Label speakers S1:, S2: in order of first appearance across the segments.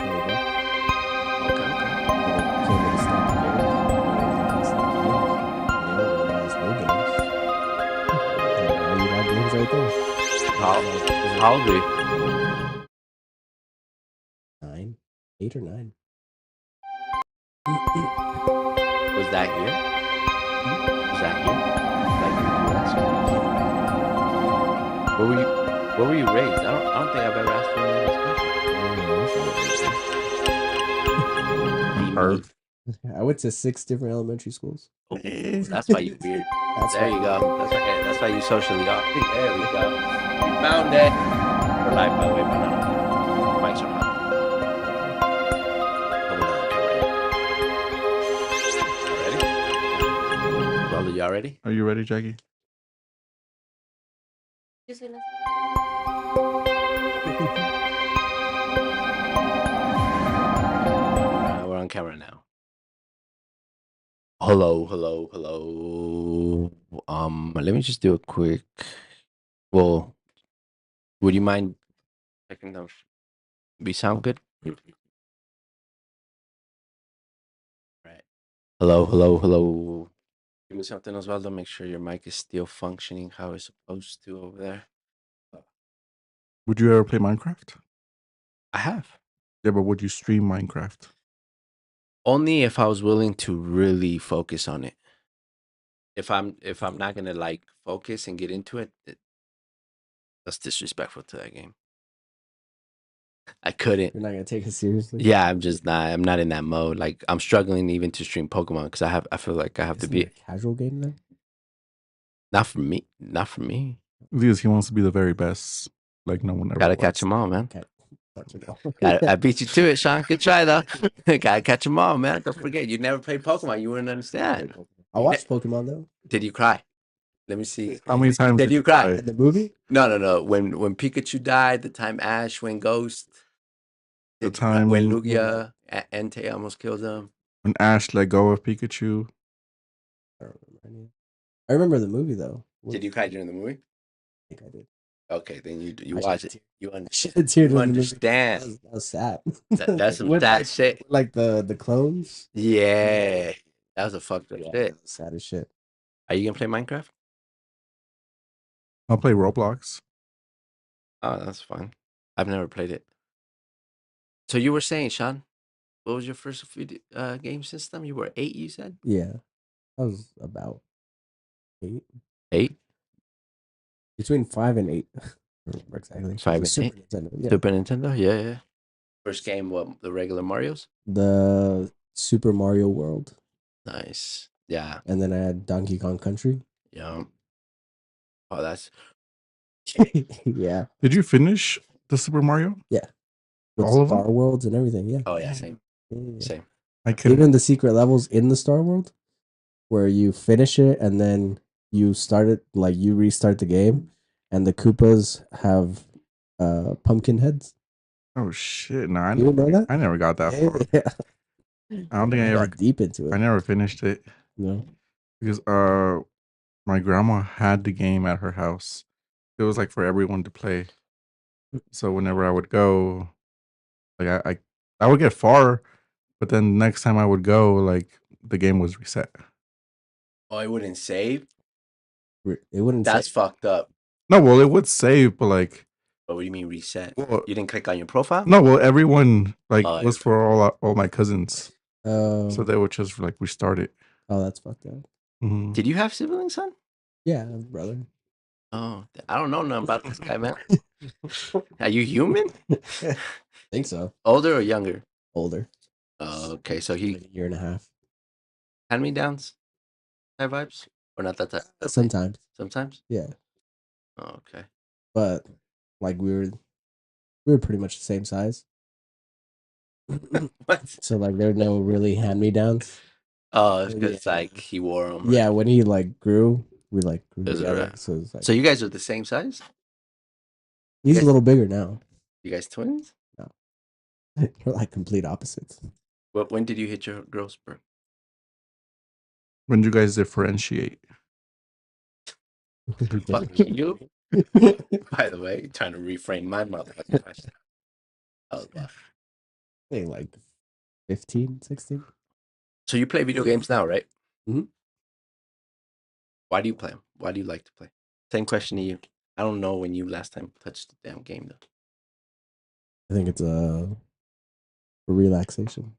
S1: There you go.
S2: Okay, okay.
S1: And it came with a stack of games. And they were realized no games. And now you got games right there.
S2: How old were you?
S1: 9, 8 or 9.
S2: Was that here? Was that here? Like in the US? Where were you raised? I don't think I've ever asked you any of this question.
S1: I went to 6 different elementary schools.
S2: Oh, that's why you weird. There you go. That's why you socially awkward. There we go. You found it. We're live, by the way, but no. Mics are hot. Brother, y'all ready?
S3: Are you ready, Jackie?
S2: We're on camera now. Hello. Let me just do a quick. Well, would you mind checking them? We sound good? Right. Hello. Give me something, Osvaldo. Make sure your mic is still functioning how it's supposed to over there.
S3: Would you ever play Minecraft?
S2: I have.
S3: Yeah, but would you stream Minecraft?
S2: Only if I was willing to really focus on it. If I'm not gonna like focus and get into it, that's disrespectful to that game. I couldn't.
S1: You're not gonna take it seriously.
S2: Yeah, I'm just not. I'm not in that mode. Like I'm struggling even to stream Pokemon because I feel like I have
S1: Isn't
S2: to be
S1: it a casual game then?
S2: Not for me. Not for me.
S3: Because he wants to be the very best, like no one ever.
S2: Gotta
S3: was.
S2: catch them all, man.
S1: Okay.
S2: I beat you to it, Sean. Good try though. Gotta catch them all, man. Don't forget, you never played Pokemon. You wouldn't understand.
S1: I watched Pokemon though.
S2: Did you cry? Let me see.
S3: How many times
S2: Did you cry?
S1: In the movie?
S2: No. When Pikachu died, the time Ash went ghost,
S3: The time
S2: when Lugia Entei almost killed him.
S3: When Ash let go of Pikachu.
S1: I don't remember any. I remember the movie though.
S2: Did you cry during the movie?
S1: I think I did.
S2: Okay, then you watch it. You understand.
S1: That was sad.
S2: That's some sad shit.
S1: Like the clones.
S2: Yeah, that was a fucked up shit.
S1: Sad as shit.
S2: Are you gonna play Minecraft?
S3: I'll play Roblox.
S2: Oh, that's fun. I've never played it. So you were saying, Sean, what was your first game system? You were 8, you said?
S1: Yeah, I was about 8.
S2: 8?
S1: Between 5 and 8. Exactly.
S2: 5 and
S1: Super
S2: 8.
S1: Nintendo. Yeah.
S2: Super Nintendo. Yeah. First game, what? The regular Mario's?
S1: The Super Mario World.
S2: Nice. Yeah.
S1: And then I had Donkey Kong Country.
S2: Yeah. Oh, that's.
S1: Yeah.
S3: Did you finish the Super Mario?
S1: Yeah. With
S3: all of
S1: Star
S3: them?
S1: Worlds and everything. Yeah.
S2: Oh yeah, same.
S1: Yeah.
S2: Same.
S3: I couldn't.
S1: Even the secret levels in the Star World, where you finish it and then you start it, like you restart the game, and the Koopas have pumpkin heads.
S3: Oh shit! No, I
S1: You know that?
S3: I never got that far.
S1: Yeah.
S3: I don't think I ever
S1: got deep into it.
S3: I never finished it.
S1: No.
S3: Because my grandma had the game at her house. It was like for everyone to play. So whenever I would go, like I would get far, but then next time I would go, like the game was reset.
S2: Oh, it wouldn't save?
S1: It wouldn't.
S2: That's fucked up.
S3: No, well, it would save, but like.
S2: What do you mean reset?
S3: Well,
S2: you didn't click on your profile?
S3: No, well, everyone was for all my cousins. So they would just like restart it.
S1: Oh, that's fucked up.
S3: Mm-hmm.
S2: Did you have siblings, son?
S1: Yeah, I have a brother.
S2: Oh, I don't know nothing about this guy, man. Are you human?
S1: I think so.
S2: Older or younger?
S1: Older.
S2: Oh, okay, so he
S1: like a year and a half.
S2: Hand-me-downs type vibes? Or not that type?
S1: Sometimes.
S2: Sometimes?
S1: Yeah.
S2: Oh, okay.
S1: But like we were pretty much the same size.
S2: What?
S1: So like there were no really hand-me-downs.
S2: Oh, it's because like he wore them.
S1: Yeah, when he like grew, we like grew together.
S2: Right.
S1: So, like,
S2: so you guys are the same size?
S1: He's a little bigger now.
S2: You guys twins?
S1: No. We're like complete opposites.
S2: When did you hit your growth spurt?
S3: When do you guys differentiate?
S2: Fuck you. By the way, trying to reframe my motherfucking question. Oh, yeah.
S1: think like 15, 16.
S2: So you play video games now, right?
S1: Mhm.
S2: Why do you play them? Why do you like to play? Same question to you. I don't know when you last time touched the damn game though.
S1: I think it's a relaxation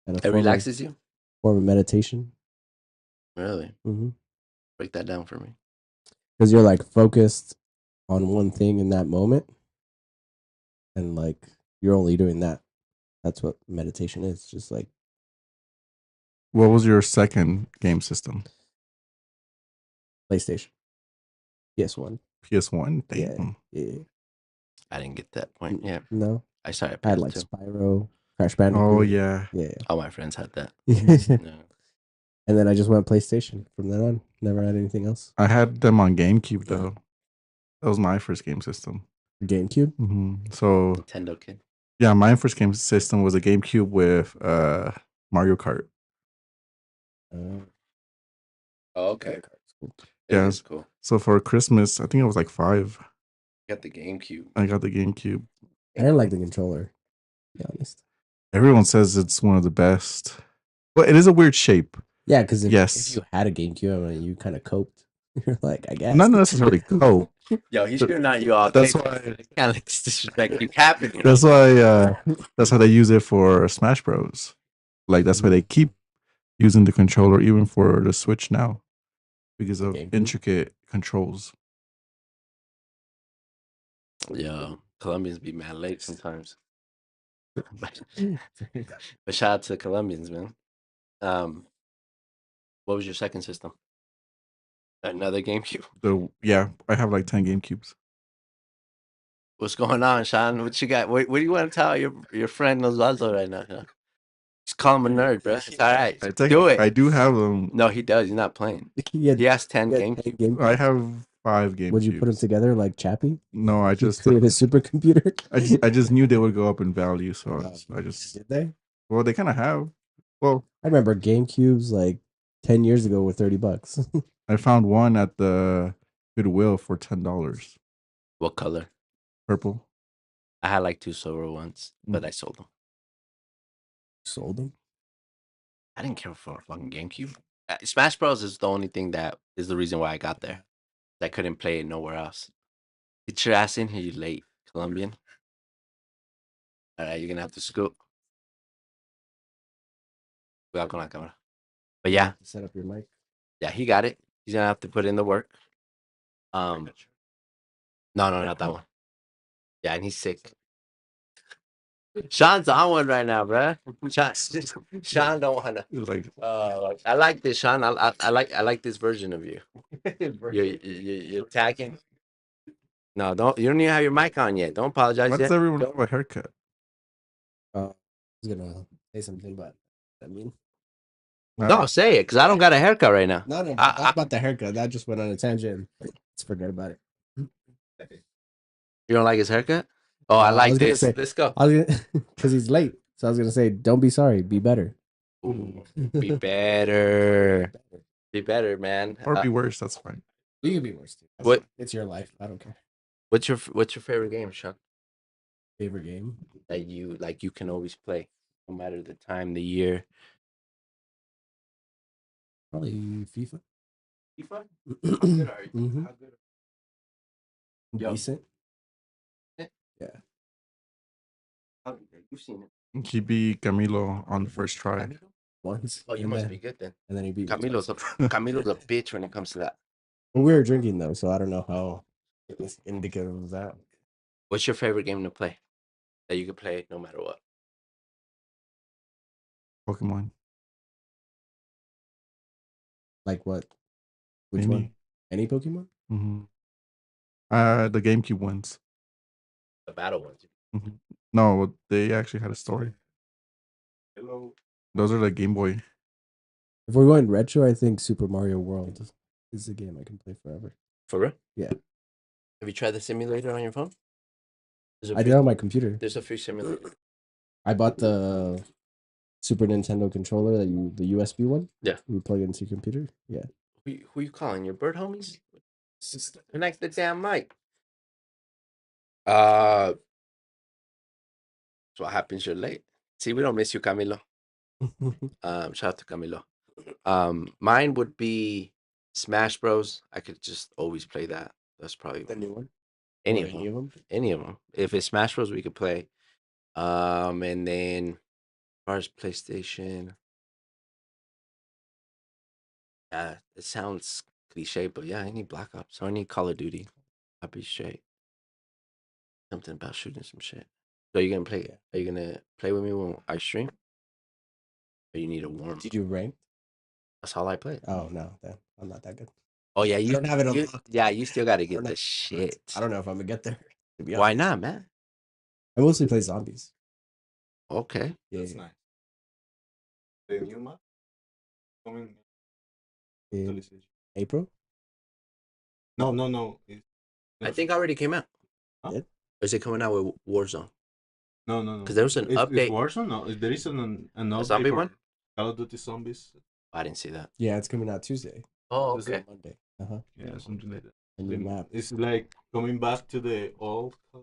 S1: and a
S2: It
S1: form of
S2: relaxes you?
S1: meditation.
S2: Really?
S1: Mm-hmm.
S2: Break that down for me.
S1: Because you're like focused on one thing in that moment, and like you're only doing that. That's what meditation is. Just like
S3: What was your second game system?
S1: PlayStation, PS1.
S3: PS1.
S1: Yeah,
S3: Damn.
S1: yeah.
S2: I didn't get that point. Yeah.
S1: No,
S2: I started
S1: I had like
S2: PS2.
S1: Spyro, Crash
S3: Oh
S1: Bandicoot.
S3: yeah.
S1: Yeah.
S2: All my friends had that.
S1: And
S2: Yeah.
S1: then I just went PlayStation from then on. Never had anything else.
S3: I had them on GameCube though. That was my first game system.
S1: GameCube.
S3: So
S2: Nintendo kid.
S3: yeah, my first game system was a GameCube with Mario Kart.
S2: Oh, okay. It
S3: Yeah.
S2: is cool.
S3: So for Christmas, I think I was like 5.
S2: You got the GameCube.
S3: I got the GameCube.
S1: I didn't like the controller, to be honest.
S3: Everyone says it's one of the best. But it is a weird shape.
S1: Yeah, because if
S3: Yes.
S1: you had a GameCube, I mean, you kind of coped. You're like, I guess.
S3: Not necessarily cope.
S2: Yo, he's screwing on you all.
S3: That's
S2: day.
S3: why.
S2: Can't let this disrespect keep happening.
S3: That's why. That's how they use it for Smash Bros. Like that's why they keep using the controller even for the Switch now, because of
S1: GameCube?
S3: intricate controls.
S2: Yo, Colombians be mad late sometimes. But shout out to Colombians, man. What was your second system? Another GameCube.
S3: Yeah, I have like 10 GameCubes.
S2: What's going on, Sean? What you got? What do you want to tell your friend Osvaldo right now? Huh? Just call him a nerd, bro. It's all right. Do it.
S3: I do have them.
S2: No, he does. He's not playing. He has 10 GameCube.
S3: I have 5 GameCubes.
S1: Would you put them together like Chappie?
S3: No, I
S1: He
S3: just
S1: created a supercomputer.
S3: I just knew they would go up in value, so I just
S1: Did they?
S3: well they kind of have. Well,
S1: I remember GameCubes like 10 years ago were $30.
S3: I found one at the Goodwill for $10.
S2: What color?
S3: Purple.
S2: I had like 2 silver ones, but I sold them.
S1: Sold them?
S2: I didn't care for a fucking GameCube. Smash Bros is the only thing that is the reason why I got there. I couldn't play it nowhere else. Get your ass in here, you late Colombian. All right, you're gonna have to scoot. Cuidado con la cámara. But yeah,
S1: Set up your mic.
S2: yeah, he got it. He's gonna have to put in the work. No, not that one. Yeah, and he's sick. Sean's on one right now, bruh. Sean don't wanna.
S3: Like
S2: I like this, Sean. I like this version of you. You're attacking. No, don't. You don't even have your mic on yet. Don't apologize
S3: why
S2: yet.
S3: does everyone have a haircut?
S1: I was gonna say something, but I mean,
S2: No, say it, because I don't got a haircut right now.
S1: no, not about the haircut. That just went on a tangent. Let's forget about it.
S2: You don't like his haircut? Oh, I like this.
S1: Say,
S2: Let's go.
S1: Because he's late. So I was gonna say, don't be sorry, be better.
S2: Ooh, be better. Be better, man.
S3: Or be worse, that's fine.
S1: You can be worse too.
S2: What?
S1: It's your life. I don't care.
S2: What's your favorite game, Sean?
S1: Favorite game?
S2: That you can always play, no matter the time, the year.
S1: Probably FIFA.
S2: FIFA? How good are you?
S1: Mhm.
S2: How good? Yo.
S1: Decent. Yeah.
S2: You've seen it.
S3: He beat Camilo on the first try.
S1: Once.
S2: Oh, you must be good then.
S1: And then he beat me
S2: Camilo's a bitch when it comes to that.
S1: Well, we were drinking though, so I don't know how it was indicative of that.
S2: What's your favorite game to play? That you can play no matter what.
S3: Pokemon.
S1: Like what? Which
S3: Any.
S1: one? Any Pokemon?
S3: The GameCube ones.
S2: The battle ones.
S3: No, they actually had a story.
S2: Hello.
S3: Those are like Game Boy.
S1: If we're going retro, I think Super Mario World is a game I can play forever.
S2: For real?
S1: Yeah.
S2: Have you tried the simulator on your phone?
S1: I did on my computer.
S2: There's a free simulator.
S1: I bought the Super Nintendo controller the USB one.
S2: Yeah.
S1: You plug it into your computer. Yeah.
S2: Who you calling? Your bird homies? Connect the damn mic. So what happens? You're late. See, we don't miss you, Camilo. Shout out to Camilo. Mine would be Smash Bros. I could just always play that. That's probably
S1: The new one.
S2: any
S1: Or
S2: of
S1: any
S2: them.
S1: of them.
S2: Any of them. If it's Smash Bros, we could play. And then as far as PlayStation, yeah, it sounds cliche, but yeah, I need Black Ops or I need Call of Duty. I'll be straight. Something about shooting some shit. So you gonna play?
S1: Yeah.
S2: Are you gonna play with me when I stream? Or you need a warm?
S1: Did you rank?
S2: That's all I play.
S1: Oh no, then I'm not that good.
S2: Oh yeah, you
S1: don't have it
S2: you,
S1: unlocked.
S2: yeah, you still gotta
S1: I
S2: get
S1: don't
S2: the
S1: know.
S2: shit.
S1: I don't know if I'm gonna get there. To be
S2: Why
S1: honest.
S2: not, man?
S1: I mostly play zombies.
S2: Okay.
S1: Yeah.
S3: That's nice. The new map coming
S1: In
S3: actualization.
S1: April.
S3: No.
S2: I think already came out.
S3: Huh?
S1: Did?
S2: Or is it coming out with Warzone?
S3: No.
S2: Because there was an
S3: It's
S2: update.
S3: Warzone. No, there is an update
S2: zombie
S3: for
S2: one?
S3: Call of Duty Zombies.
S2: I didn't see that.
S1: Yeah, it's coming out Tuesday.
S2: Oh,
S3: Tuesday.
S2: okay.
S1: Monday.
S3: Yeah, something like that.
S1: A new map.
S3: It's like coming back to the old.
S1: Oh,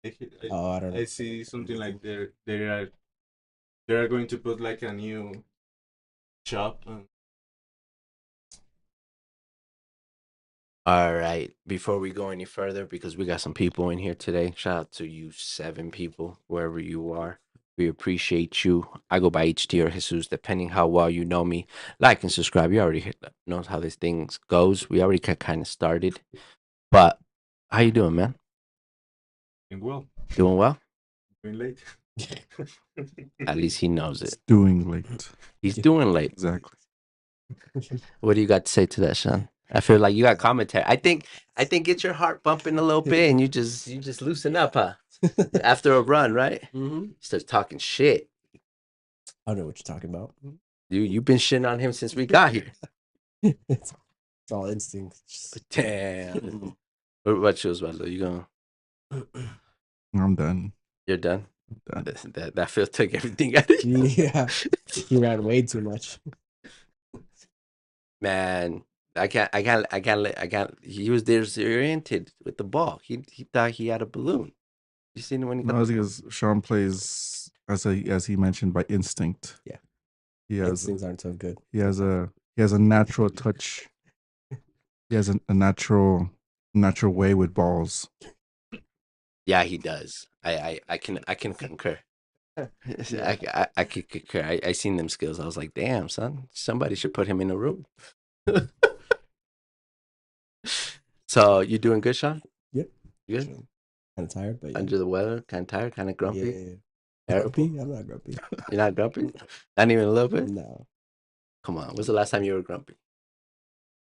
S1: I don't know.
S3: I see something like they are going to put like a new shop.
S2: All right. Before we go any further, because we got some people in here today, shout out to you 7 people, wherever you are. We appreciate you. I go by HT or Jesus, depending how well you know me. Like and subscribe. You already knows how this thing goes. We already kind of started. But how you doing, man?
S3: Doing well.
S2: Doing well?
S3: Doing late.
S2: At least he knows it.
S3: It's doing late.
S2: He's doing late.
S3: Exactly.
S2: What do you got to say to that, Sean? I feel like you got commentary. I think get your heart bumping a little bit and you just loosen up, huh? After a run, right?
S1: Mm-hmm.
S2: Starts talking shit.
S1: I don't know what you're talking about.
S2: You've been shitting on him since we got here.
S1: It's all instinct.
S2: Damn. What shows, Valdo? You going?
S3: I'm done.
S2: You're done.
S3: Done.
S2: That Phil took everything out of you.
S1: Yeah, he ran way too much.
S2: Man, I can't. He was disoriented with the ball. He thought he had a balloon. You seen it when he got
S3: No, it's because Sean plays as he mentioned by instinct.
S1: Yeah.
S3: He has
S1: Instincts aren't so good.
S3: he has a natural touch. He has a natural way with balls.
S2: Yeah, he does. I can concur. I can concur. I seen them skills. I was like, damn, son, somebody should put him in a room. So you doing good, Sean?
S1: Yep.
S2: You good?
S1: Kind of tired, but yeah.
S2: Under the weather, kind of tired, kind of grumpy.
S1: Yeah. Grumpy? I'm not grumpy.
S2: You're not grumpy? Not even a little bit?
S1: No.
S2: Come on. When's the last time you were grumpy?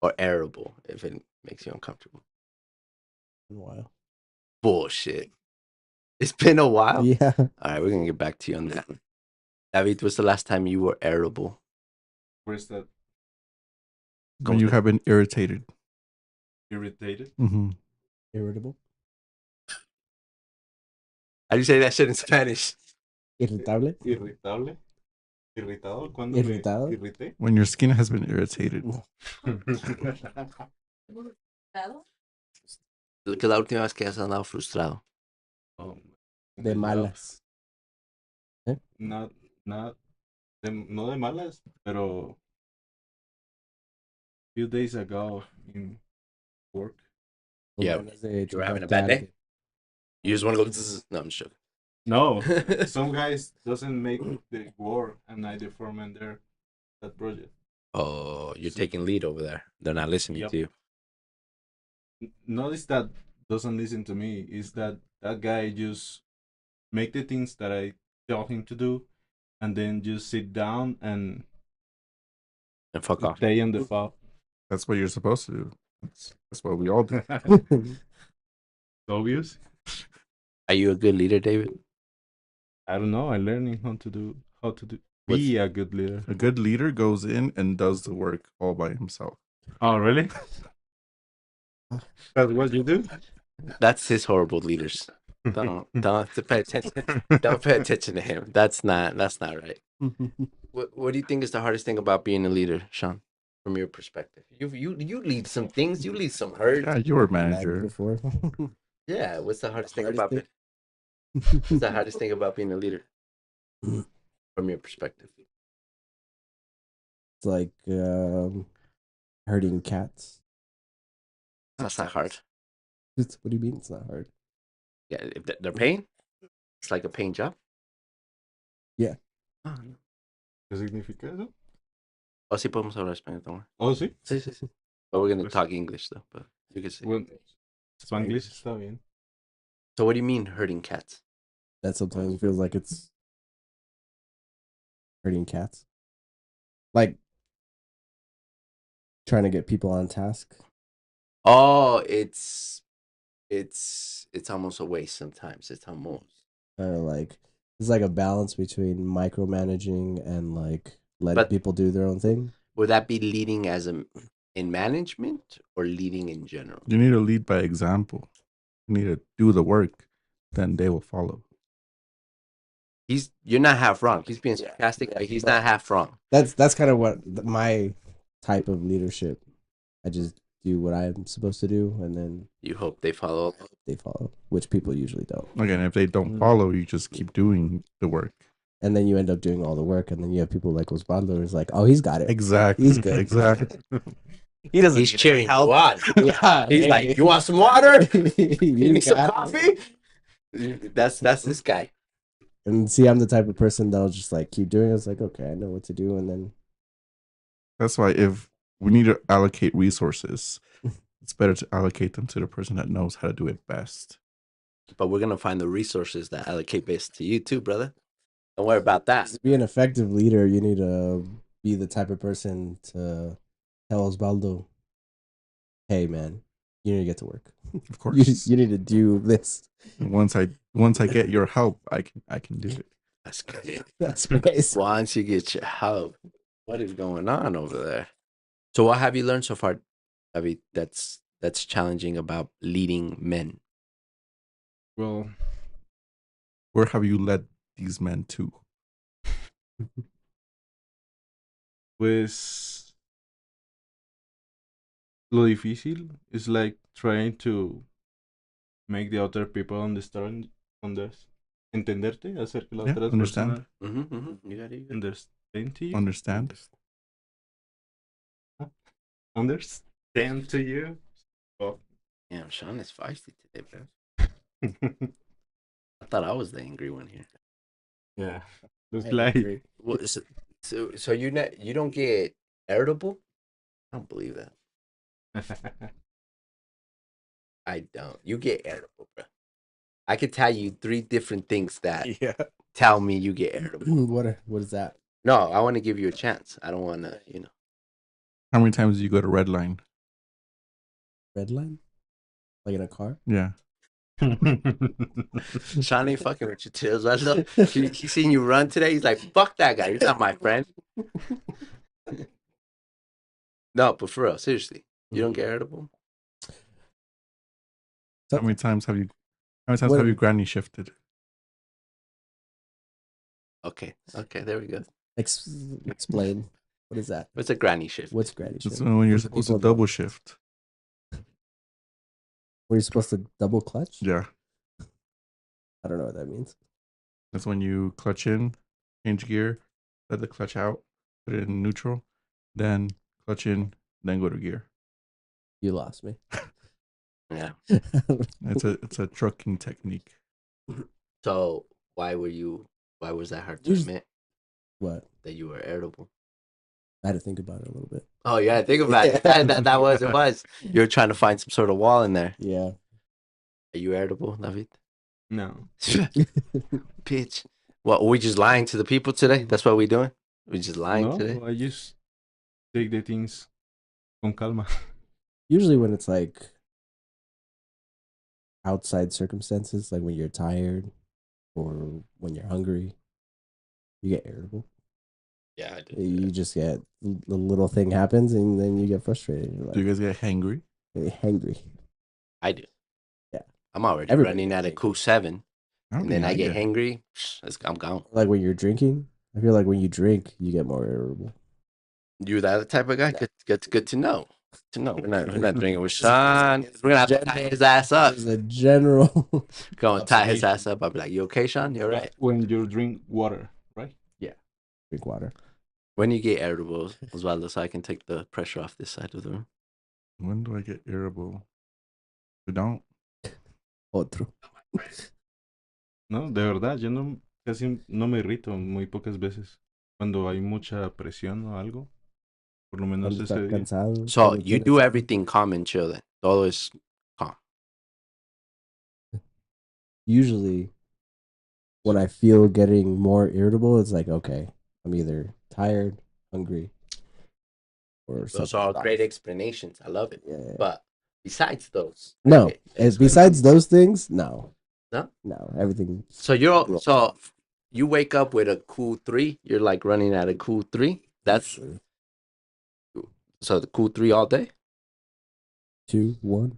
S2: Or irritable, if it makes you uncomfortable?
S1: In a while.
S2: Bullshit. It's been a while?
S1: Yeah.
S2: All right, we're going to get back to you on that. David, what's the last time you were irritable?
S3: Where's that?
S2: Go
S3: When you
S2: with it.
S3: have been irritated.
S4: Irritated.
S3: Mm-hmm.
S1: Irritable.
S2: How do you say that shit in Spanish?
S1: Irritable.
S4: Irritable. Irritado. ¿Cuándo
S1: Irritado.
S4: me irrité?
S3: When your skin has been irritated.
S2: Que la última vez que has andado frustrado.
S4: Oh,
S1: De malas.
S4: Not, no de malas, pero few days ago in work.
S2: Yeah, you were having a bad day? You just want to go, zzz. No, I'm just joking.
S4: No, some guys doesn't make the work, and I the foreman there that project.
S2: Oh, you're taking lead over there. They're not listening
S4: Yep.
S2: to you.
S4: Notice that doesn't listen to me. Is that guy just make the things that I tell him to do, and then just sit down and
S2: And fuck off.
S4: stay on the file.
S3: That's what you're supposed to do. That's what we all do.
S4: Obvious.
S2: Are you a good leader, David?
S4: I don't know. I'm learning how to be a good leader.
S3: A good leader goes in and does the work all by himself.
S4: Oh, really? That's what you do?
S2: That's his horrible leaders. Don't pay attention. Don't pay attention to him. That's not right. What do you think is the hardest thing about being a leader, Sean? From your perspective, you lead some things. You lead some herd.
S3: Yeah, you were manager.
S1: Before.
S2: Yeah. What's the hardest thing
S1: Hardest
S2: about
S1: thing?
S2: it? What's the hardest thing about being a leader from your perspective?
S1: It's like herding cats.
S2: That's not hard.
S1: What do you mean it's not hard?
S2: Yeah, if they're paying, it's like a paying job.
S1: Yeah.
S2: Ah, no.
S4: ¿Qué significa eso?
S2: Oh, sí podemos hablar español, don't worry.
S4: Oh, sí.
S2: Sí. But we're gonna
S4: Pues-
S2: talk English though. But you can say.
S4: Bueno, Spanglish
S1: Spanglish.
S4: está bien.
S2: So what do you mean herding cats?
S1: That sometimes feels like it's herding cats. Like trying to get people on task.
S2: Oh, it's almost a waste sometimes. It's almost
S1: Like it's like a balance between micromanaging and like letting
S2: But-
S1: people do their own thing.
S2: would that be leading as in management or leading in general?
S3: You need to lead by example. You need to do the work, then they will follow.
S2: You're not half wrong. He's being sarcastic, but he's not half wrong.
S1: That's kind of what my type of leadership. I just do what I'm supposed to do, and then
S2: You hope they follow.
S1: they follow, which people usually don't.
S3: Again, if they don't follow, you just keep doing the work.
S1: And then you end up doing all the work, and then you have people like Osvaldo who's like, "Oh, he's got it.
S3: Exactly.
S1: He's good.
S3: Exactly.
S1: He doesn't.
S2: He's
S1: need
S2: cheering
S1: help.
S2: you on.
S1: Yeah,
S2: He's
S1: hey.
S2: like, "You want some water? You
S1: You
S2: need some
S1: got it."
S2: coffee?" That's this guy.
S1: And see, I'm the type of person that'll just like keep doing it. It's like, okay, I know what to do, and then
S3: That's why if we need to allocate resources, it's better to allocate them to the person that knows how to do it best.
S2: But we're gonna find the resources that allocate best to you too, brother. Don't worry about that.
S1: to be an effective leader, you need to be the type of person to tell Osvaldo, "Hey, man, you need to get to work.
S3: Of course.
S1: You need to do this."
S3: And once I get your help, I can do it.
S2: That's good.
S1: That's nice.
S2: Once you get your help, what is going on over there? So what have you learned so far, David, that's challenging about leading men?
S4: Well,
S3: Where have you led these men to?
S4: pues lo difícil is like trying to make the other people entenderte, hacer que las
S3: Yeah,
S4: otras
S3: understand.
S4: personas
S2: You got it.
S4: understand to you.
S3: Understand?
S4: Understand to you. Oh.
S2: Damn, Sean is feisty today, bro. I thought I was the angry one here.
S4: Yeah. Looks
S1: I
S4: like
S1: agree.
S2: What, so you don't get irritable? I don't believe that. I don't. You get irritable, bro. I could tell you 3 different things that
S1: Yeah.
S2: tell me you get irritable.
S1: What is that?
S2: No, I want to give you a chance. I don't want to,
S3: How many times do you go to red line?
S1: Red line? Like in a car?
S3: Yeah.
S2: Sean ain't fucking with you, Tills. He seen you run today. He's like, fuck that guy. He's not my friend. No, but for real, seriously, you don't get irritable?
S3: How many times have you
S1: What-
S3: granny shifted?
S2: Okay, there we go.
S1: Explain. What is that?
S2: What's a granny shift?
S1: What's granny
S3: That's
S1: shift?
S3: when you're
S1: What
S3: supposed to
S1: people
S3: double
S1: do.
S3: shift.
S1: Were you supposed to double clutch?
S3: Yeah.
S1: I don't know what that means.
S3: That's when you clutch in, change gear, let the clutch out, put it in neutral, then clutch in, then go to gear.
S1: You lost me.
S2: Yeah.
S3: It's a trucking technique.
S2: So why was that hard to
S1: You just-
S2: admit
S1: What?
S2: that you were irritable?
S1: I had to think about it a little bit.
S2: Oh yeah, think about it. That was it was. You were trying to find some sort of wall in there.
S1: Yeah.
S2: Are you irritable, David?
S4: no.
S2: Bitch. What, are we just lying to the people today? That's what we're doing? We just lying
S4: No,
S2: today?
S4: I just take the things con calma.
S1: Usually when it's like outside circumstances, like when you're tired or when you're hungry, you get irritable.
S2: Yeah, I do.
S1: You just get the little thing happens and then you get frustrated. You're
S3: Do you
S1: like,
S3: guys get hangry?
S1: hangry.
S2: I do.
S1: Yeah.
S2: I'm already
S1: Everybody
S2: running
S1: gets
S2: at a
S1: hangry.
S2: cool 7,
S3: don't
S2: and then
S3: think
S2: I get hangry. I'm gone.
S1: Like when you're drinking, I feel like when you drink, you get more irritable.
S2: You that type of guy? Good to know. No, we're not drinking with Sean. We're gonna have to tie his ass up.
S1: There's a general.
S2: Go and tie his ass up. I'll be like, you okay, Sean? You're right.
S4: When you drink water, right?
S1: Drink water.
S2: When you get irritable, Osvaldo, so I can take the pressure off this side of the room.
S3: When do I get irritable? I don't.
S1: Otro.
S4: No, de verdad, yo no casi no me irrito muy pocas veces. Cuando hay mucha presión o algo, por lo menos
S1: Cuando
S4: ese
S1: estás
S4: día.
S1: cansado.
S2: So
S1: cuando
S2: you
S1: tienes-
S2: do everything calm and chill then. Todo is calm.
S1: Usually, when I feel getting more irritable, it's like, okay, I'm either tired, hungry, or
S2: Those
S1: something.
S2: are all
S1: off.
S2: great explanations. I love it.
S1: Yeah.
S2: But besides those,
S1: No,
S2: okay,
S1: as besides those things, no.
S2: No?
S1: No, everything.
S2: so you wake up with a cool 3. You're like running at a cool 3. That's so the cool 3 all day.
S1: 2, 1,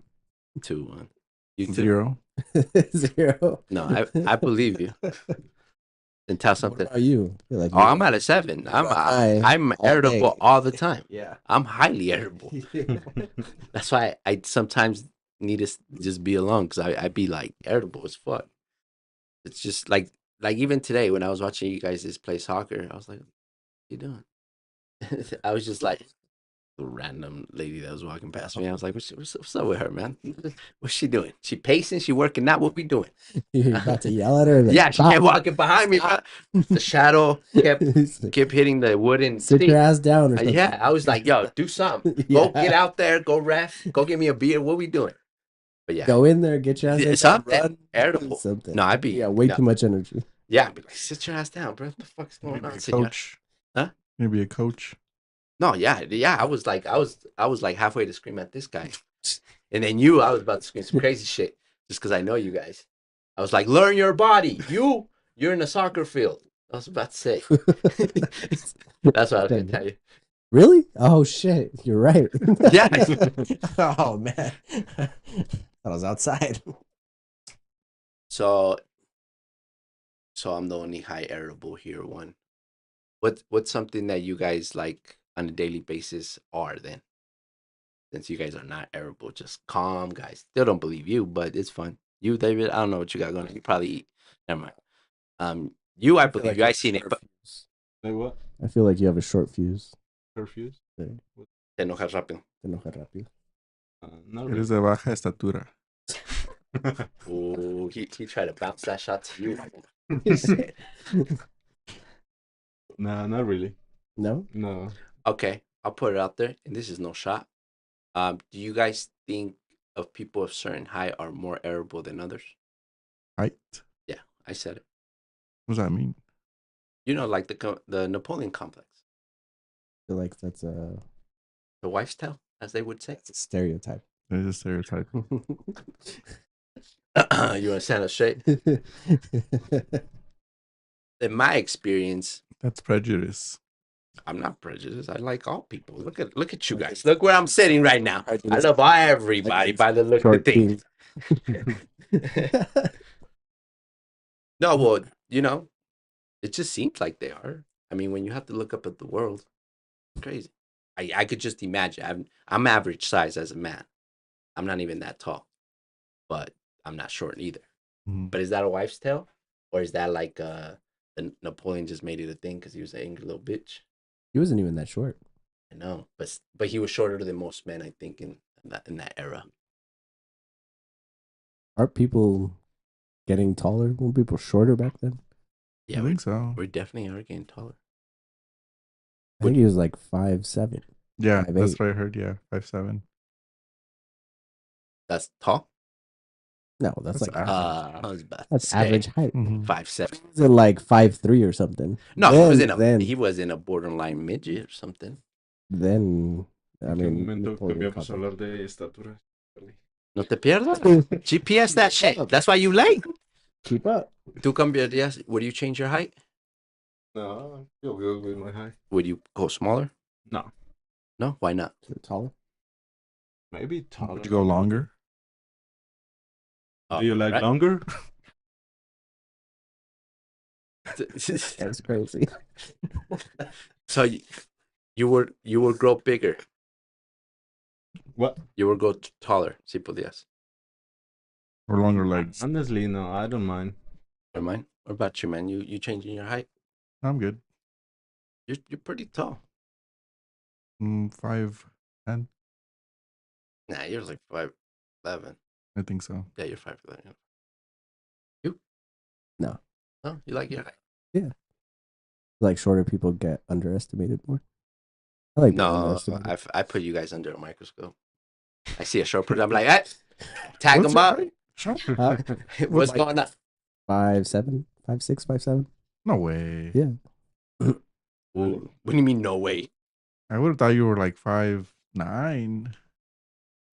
S2: 2, 1. You too?
S3: 0.
S1: 0.
S2: No, I believe you. And tell
S1: What
S2: something.
S1: about you? You're like,
S2: Oh, I'm at a 7. I'm
S1: all
S2: irritable
S1: day.
S2: all the time.
S1: Yeah.
S2: I'm highly irritable. That's why I sometimes need to just be alone because I be like irritable as fuck. It's just like even today when I was watching you guys just play soccer, I was like, "What you doing?" I was just like the random lady that was walking past me. I was like, "What's up with her, man? What's she doing? She pacing? She working out? What we doing?"
S1: You're about to yell at her. Like,
S2: Yeah, she
S1: "Stop."
S2: kept walking behind me. Bro. The shadow kept hitting the wooden
S1: Sit
S2: seat.
S1: your ass down or something.
S2: Yeah, I was like, "Yo, do something. Go get out there. Go ref. Go get me a beer. What we doing?" But yeah,
S1: Go in there, get your ass in there,
S2: something
S1: run,
S2: irritable.
S1: something.
S2: No, I'd be
S1: way
S2: no.
S1: too much energy.
S2: Yeah, I'd be like, sit your ass down, bro. What the fuck's going
S3: Maybe
S2: on,
S3: a
S2: senor?
S3: coach.
S2: Huh?
S3: Maybe a coach.
S2: No, yeah. I was like halfway to scream at this guy, and then I was about to scream some crazy shit just because I know you guys. I was like, learn your body. You're in a soccer field. I was about to say. That's what I was gonna tell you.
S1: Really? Oh shit! You're right.
S2: Yeah.
S1: Oh man, I was outside.
S2: So I'm the only high irritable here one. What's something that you guys like on a daily basis are then? Since you guys are not irritable, just calm guys. Still don't believe you, but it's fun. You, David, I don't know what you got going on. You probably eat. Never mind. You, I believe you. I seen it, but
S4: Like what?
S1: I feel like you have a short fuse.
S4: Curfews?
S1: Sí.
S2: te enojas rápido.
S1: Te enojas rápido.
S4: Not
S3: Eres de baja estatura.
S2: Oh, he tried to bounce that shot to you.
S4: Nah, not really.
S1: No?
S4: No.
S2: Okay, I'll put it out there, and this is no shot. Do you guys think of people of certain height are more irritable than others?
S3: Height.
S2: Yeah, I said it.
S3: What does that mean?
S2: You know, like the Napoleon complex,
S1: I feel like that's a
S2: the wife's tale, as they would say.
S1: stereotype.
S3: It is a stereotype.
S2: You want to stand up straight? In my experience,
S3: That's prejudice.
S2: I'm not prejudiced. I like all people. Look at you guys. Look where I'm sitting right now. I love everybody by the look of things. No, well, it just seems like they are. I mean, when you have to look up at the world, it's crazy. I could just imagine. I'm average size as a man. I'm not even that tall, but I'm not short either.
S3: Mhm.
S2: But is that a wife's tale, or is that like Napoleon just made it a thing because he was an angry little bitch?
S1: He wasn't even that short.
S2: I know, but he was shorter than most men, I think, in that era.
S1: Aren't people getting taller? Weren't people shorter back then?
S2: Yeah,
S3: I think so.
S2: we definitely are getting taller.
S1: I think he was like 5'7".
S3: Yeah,
S1: 5'8".
S3: that's what I heard. Yeah, 5'7".
S2: That's tall.
S1: No, that's
S3: That's
S1: like
S3: average.
S2: I was about to
S1: that's
S2: say
S1: average height.
S3: Mhm.
S2: 5'7".
S1: He was in like 5'3" or something.
S2: No,
S1: then,
S2: he was in a borderline midget or something.
S1: Then I
S4: ¿En qué
S1: mean,
S4: momento
S1: Napoleon
S4: cambiamos a
S1: Complex.
S4: hablar de estatura?
S2: No te pierdas. GPS that shit. That's why you late.
S1: Keep up.
S2: ¿Tú cambiarías? Would you change your height?
S4: No, I feel good with my height.
S2: Would you go smaller?
S4: No.
S2: No, why not?
S1: Is it taller?
S4: Maybe taller.
S3: Would you go longer?
S4: Do you like
S2: right.
S4: longer?
S1: That's crazy.
S2: So you would grow bigger.
S4: What?
S2: You will go taller. Si podías.
S3: Or longer legs.
S4: Honestly, no, I don't mind.
S2: Never mind. What about you, man? You changing your height?
S3: I'm good.
S2: You're pretty tall.
S3: 5'10".
S2: Nah, you're like 5'11".
S3: I think so.
S2: Yeah, you're 5'11". You?
S1: No.
S2: Oh, you like your height?
S1: Yeah. Like shorter people get underestimated more. I like being
S2: No,
S1: underestimated.
S2: I put you guys under a microscope. I see a short person. I'm like, hey, tag
S3: What's
S2: them
S3: your
S2: up.
S3: height? Sean?
S1: Huh?
S2: What's
S1: Like-
S2: going on?
S1: 5'7", 5'6", 5'7".
S3: No way.
S1: Yeah.
S2: Ooh, what do you mean, no way?
S3: I would have thought you were like 5'9".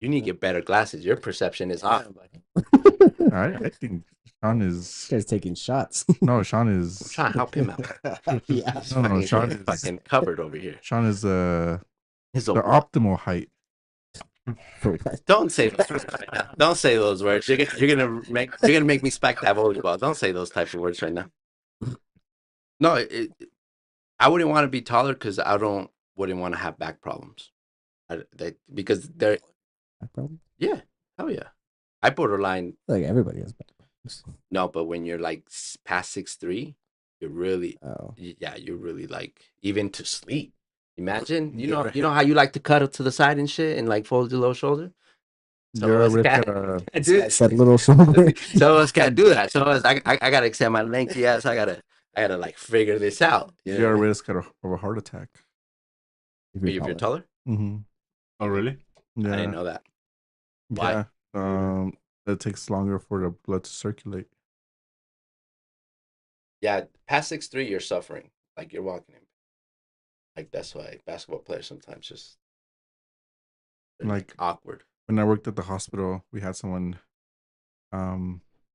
S2: You need to get better glasses. Your perception is off.
S3: I think Sean is.
S1: This guy's taking shots.
S3: No, Sean
S2: I'm
S3: is.
S2: trying to help him out.
S1: Yeah.
S2: He's
S3: No,
S2: fucking,
S3: Sean
S2: he's
S3: is-
S2: fucking covered over here.
S3: Sean is
S2: His
S3: the
S2: old
S3: optimal height.
S1: For what?
S2: Don't say those words right now. Don't say those words. You're gonna make me spike that volleyball. Don't say those type of words right now. No, I wouldn't want to be taller because wouldn't want to have back problems. Because they're
S1: Back problem?
S2: yeah, hell yeah. I borderline
S1: Like everybody has back problems.
S2: no, but when you're like past 6'3", you're really
S1: Oh.
S2: you're really like even to sleep. Imagine you know how you like to cuddle to the side and shit and like fold your low shoulder.
S3: You're a
S2: us
S3: risk
S2: can't-
S3: at a.
S1: I said little shoulder.
S2: Some of us can't do that. Some of us, I gotta extend my lengthy ass. I gotta like figure this out. You know
S3: You're
S2: what
S3: a
S2: I mean?
S3: risk of a heart attack.
S1: If
S2: If you're taller,
S3: Mm-hmm.
S4: Oh, really?
S3: Yeah.
S2: I didn't know that. Why?
S3: Yeah. It takes longer for the blood to circulate.
S2: Yeah, past 6'3", you're suffering. Like you're walking in. Like that's why basketball players sometimes just they're,
S3: Like-
S2: awkward.
S3: When I worked at the hospital, we had someone.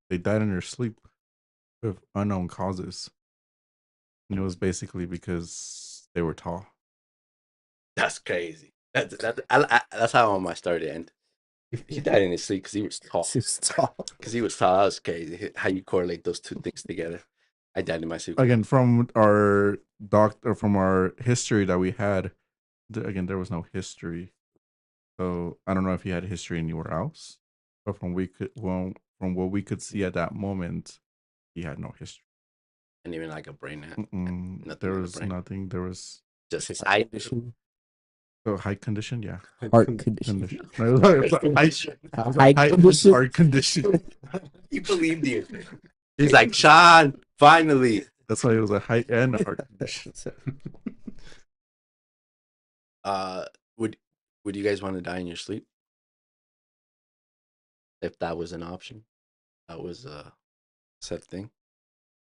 S3: They died in their sleep with unknown causes, and it was basically because they were tall.
S2: That's crazy. That's how I want my story to end. He died in his sleep because he was tall.
S1: He's tall.
S2: Because he was tall. That was crazy. How you correlate those two things together. I died in my sleep.
S3: Again, from our doctor, from our history that we had, again, there was no history. So I don't know if he had history anywhere else, but from what we could see at that moment, he had no history.
S2: And even like a brain hat.
S3: Mm-mm.
S2: Nothing
S3: There
S2: in the
S3: was
S2: brain.
S3: nothing. There was
S2: Just his eye.
S1: Condition.
S3: so height condition, yeah.
S1: Heart condition.
S3: Condition. No, it was like height
S1: Height condition.
S3: heart condition.
S2: He believed you. He's like, Sean, finally.
S3: That's why it was a height and a heart condition.
S2: Would you guys want to die in your sleep? If that was an option, that was a said thing.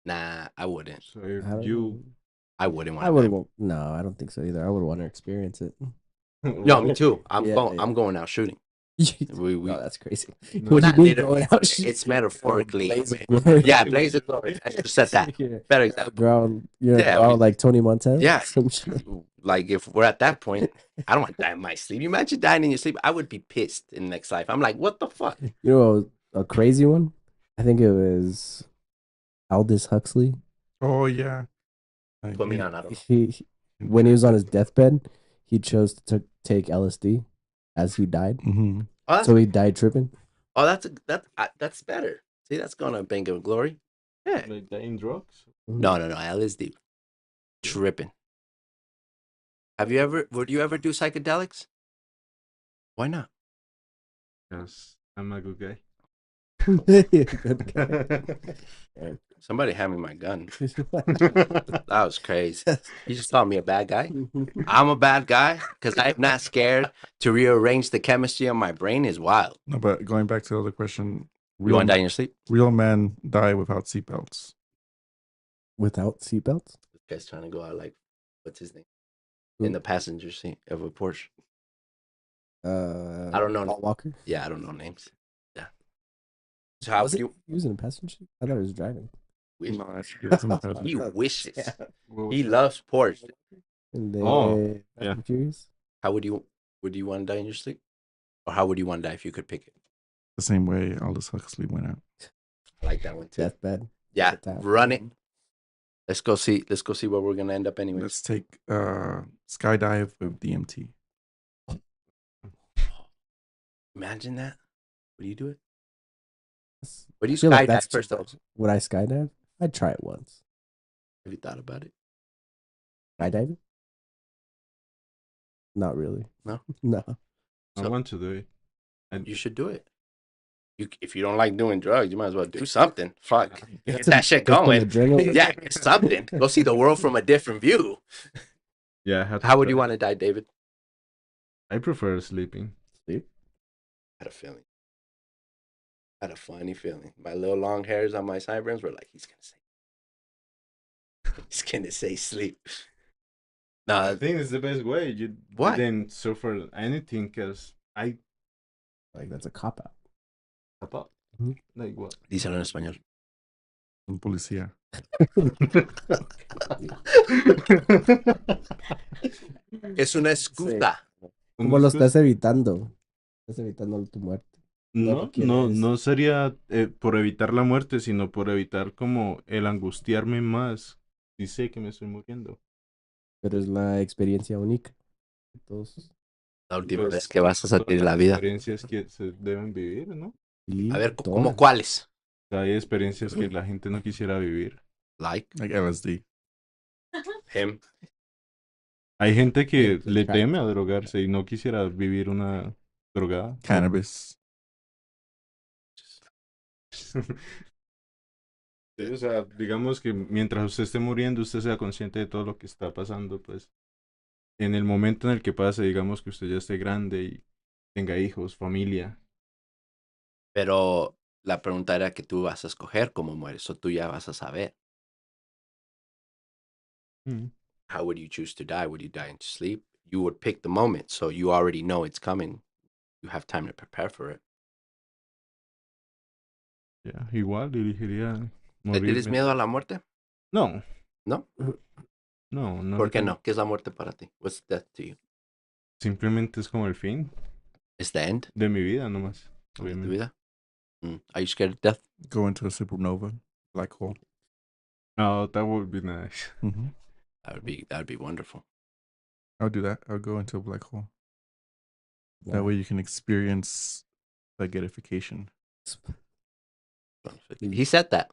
S2: Nah, I wouldn't.
S4: So if
S1: I don't
S4: you.
S1: know.
S2: I wouldn't want.
S1: I would. No, I don't think so either. I would want to experience it.
S2: No, me too. I'm
S1: Yeah,
S2: going.
S1: yeah.
S2: I'm going out shooting. We
S1: No, that's crazy.
S4: No,
S1: What do
S2: not
S1: you mean
S2: literally.
S1: going out shooting?
S2: It's metaphorically.
S1: Blaze of glory.
S2: Yeah, blaze of glory. I just said that.
S1: Yeah.
S2: Better example.
S1: Ground, you're
S2: Yeah,
S1: yeah,
S2: we-
S1: like Tony Montana.
S2: Yeah.
S1: Some shit.
S2: Like if we're at that point, I don't want to die in my sleep. You imagine dying in your sleep? I would be pissed in the next life. I'm like, what the fuck?
S1: You know, a crazy one. I think it was Aldous Huxley.
S3: Oh yeah.
S2: Put me on. I don't know.
S1: When he was on his deathbed, he chose to take LSD as he died.
S3: Mm-hmm.
S2: Oh, that's,
S1: So he died tripping.
S2: that's better. See, that's gonna bring him glory. Yeah.
S4: Like that in drugs?
S2: No, LSD. Tripping. Would you ever do psychedelics? Why not?
S4: Yes, I'm a good guy.
S1: Good guy.
S2: Somebody hand me my gun. That was crazy. You just called me a bad guy? I'm a bad guy because I'm not scared to rearrange the chemistry of my brain is wild.
S3: No, but going back to the other question,
S2: You want to die in your sleep?
S3: real men die without seatbelts.
S1: Without seatbelts?
S2: This guy's trying to go out like, what's his name? In the passenger seat of a Porsche. I don't know.
S1: Paul Walker.
S2: Yeah, I don't know names. Yeah. So how
S1: Was
S2: would
S1: it?
S2: you
S1: He was in a passenger seat? I thought he was driving.
S2: wish?
S3: No, actually, it's in the past.
S2: He wishes.
S1: Yeah.
S2: He loves Porsche.
S1: And they,
S4: Oh,
S1: Fast
S4: yeah.
S1: and Furious.
S2: How would you want to die in your sleep? Or how would you want to die if you could pick it?
S3: The same way Aldous Huxley went out.
S2: I like that one too.
S1: Deathbed.
S2: Yeah,
S1: Get that.
S2: run it. Let's go see where we're gonna end up anyway.
S3: Let's take skydive with DMT.
S2: Imagine that. Would you do it?
S1: That's-
S2: Would
S1: I
S2: you
S1: feel like
S2: skydive
S1: that's too
S2: first though?
S1: much. Would I skydive? I'd try it once.
S2: Have you thought about it?
S1: Skydiving? Not really.
S2: No?
S1: No.
S4: I
S2: So
S4: want to do it.
S2: you should do it. If you don't like doing drugs, you might as well do something. Fuck. Get
S1: Get some-
S2: that shit
S1: get some
S2: going.
S1: adrenaline.
S2: Yeah, get something. Go see the world from a different view.
S4: Yeah, I have to
S2: How would you
S4: try.
S2: want to die, David?
S4: I prefer sleeping.
S1: Sleep.
S2: I had a feeling. I had a funny feeling. My little long hairs on my sideburns were like, he's gonna say sleep.
S4: I
S2: No,
S4: think it's the best way. You
S2: Why?
S4: didn't suffer anything because I
S1: Like that's a cop out.
S4: like what?
S2: díselo en español.
S3: Un policía.
S2: Es una excusa.
S1: ¿Cómo lo estás evitando? Estás evitando tu muerte.
S4: No,
S1: quieres-
S4: no sería por evitar la muerte, sino por evitar como el angustiarme más si sé que me estoy muriendo.
S1: Pero es la experiencia única. Entonces,
S2: La última
S4: Pues,
S2: vez que vas a
S4: todas
S2: sentir
S4: las
S2: la vida.
S4: experiencias que se deben vivir, ¿no?
S1: sí,
S2: A ver,
S1: todas.
S2: ¿cómo cuáles?
S4: O sea, hay experiencias que la gente no quisiera vivir.
S2: Like
S3: Like LSD.
S2: him.
S4: Hay gente que
S1: The
S4: le
S1: crack.
S4: teme a drogarse y no quisiera vivir una drogada.
S3: Cannabis.
S4: Sí, o sea, digamos que mientras usted esté muriendo, usted sea consciente de todo lo que está pasando, pues en el momento en el que pase, digamos que usted ya esté grande y tenga hijos, familia.
S2: Pero la pregunta era que tú vas a escoger cómo mueres, o tú ya vas a saber. How would you choose to die? Would you die in sleep? You would pick the moment, so you already know it's coming. You have time to prepare for it.
S4: Ya, igual dirigiría
S2: ¿Le
S4: morir.
S2: tienes miedo a la muerte?
S4: No,
S2: ¿No?
S4: no.
S2: ¿Por qué
S4: tengo-
S2: no? ¿Qué es la muerte para ti? What's death to you?
S4: Simplemente es como el fin
S2: It's the end
S4: de mi vida nomás.
S2: of tu
S4: Obviamente.
S2: vida. Are you scared of death?
S3: Go into a supernova. Black hole.
S4: No, that would be nice.
S3: Mm-hmm.
S2: That would be wonderful.
S3: I'll do that. I'll go into a black hole.
S1: Wow.
S3: That way you can experience the gratification.
S2: He said that.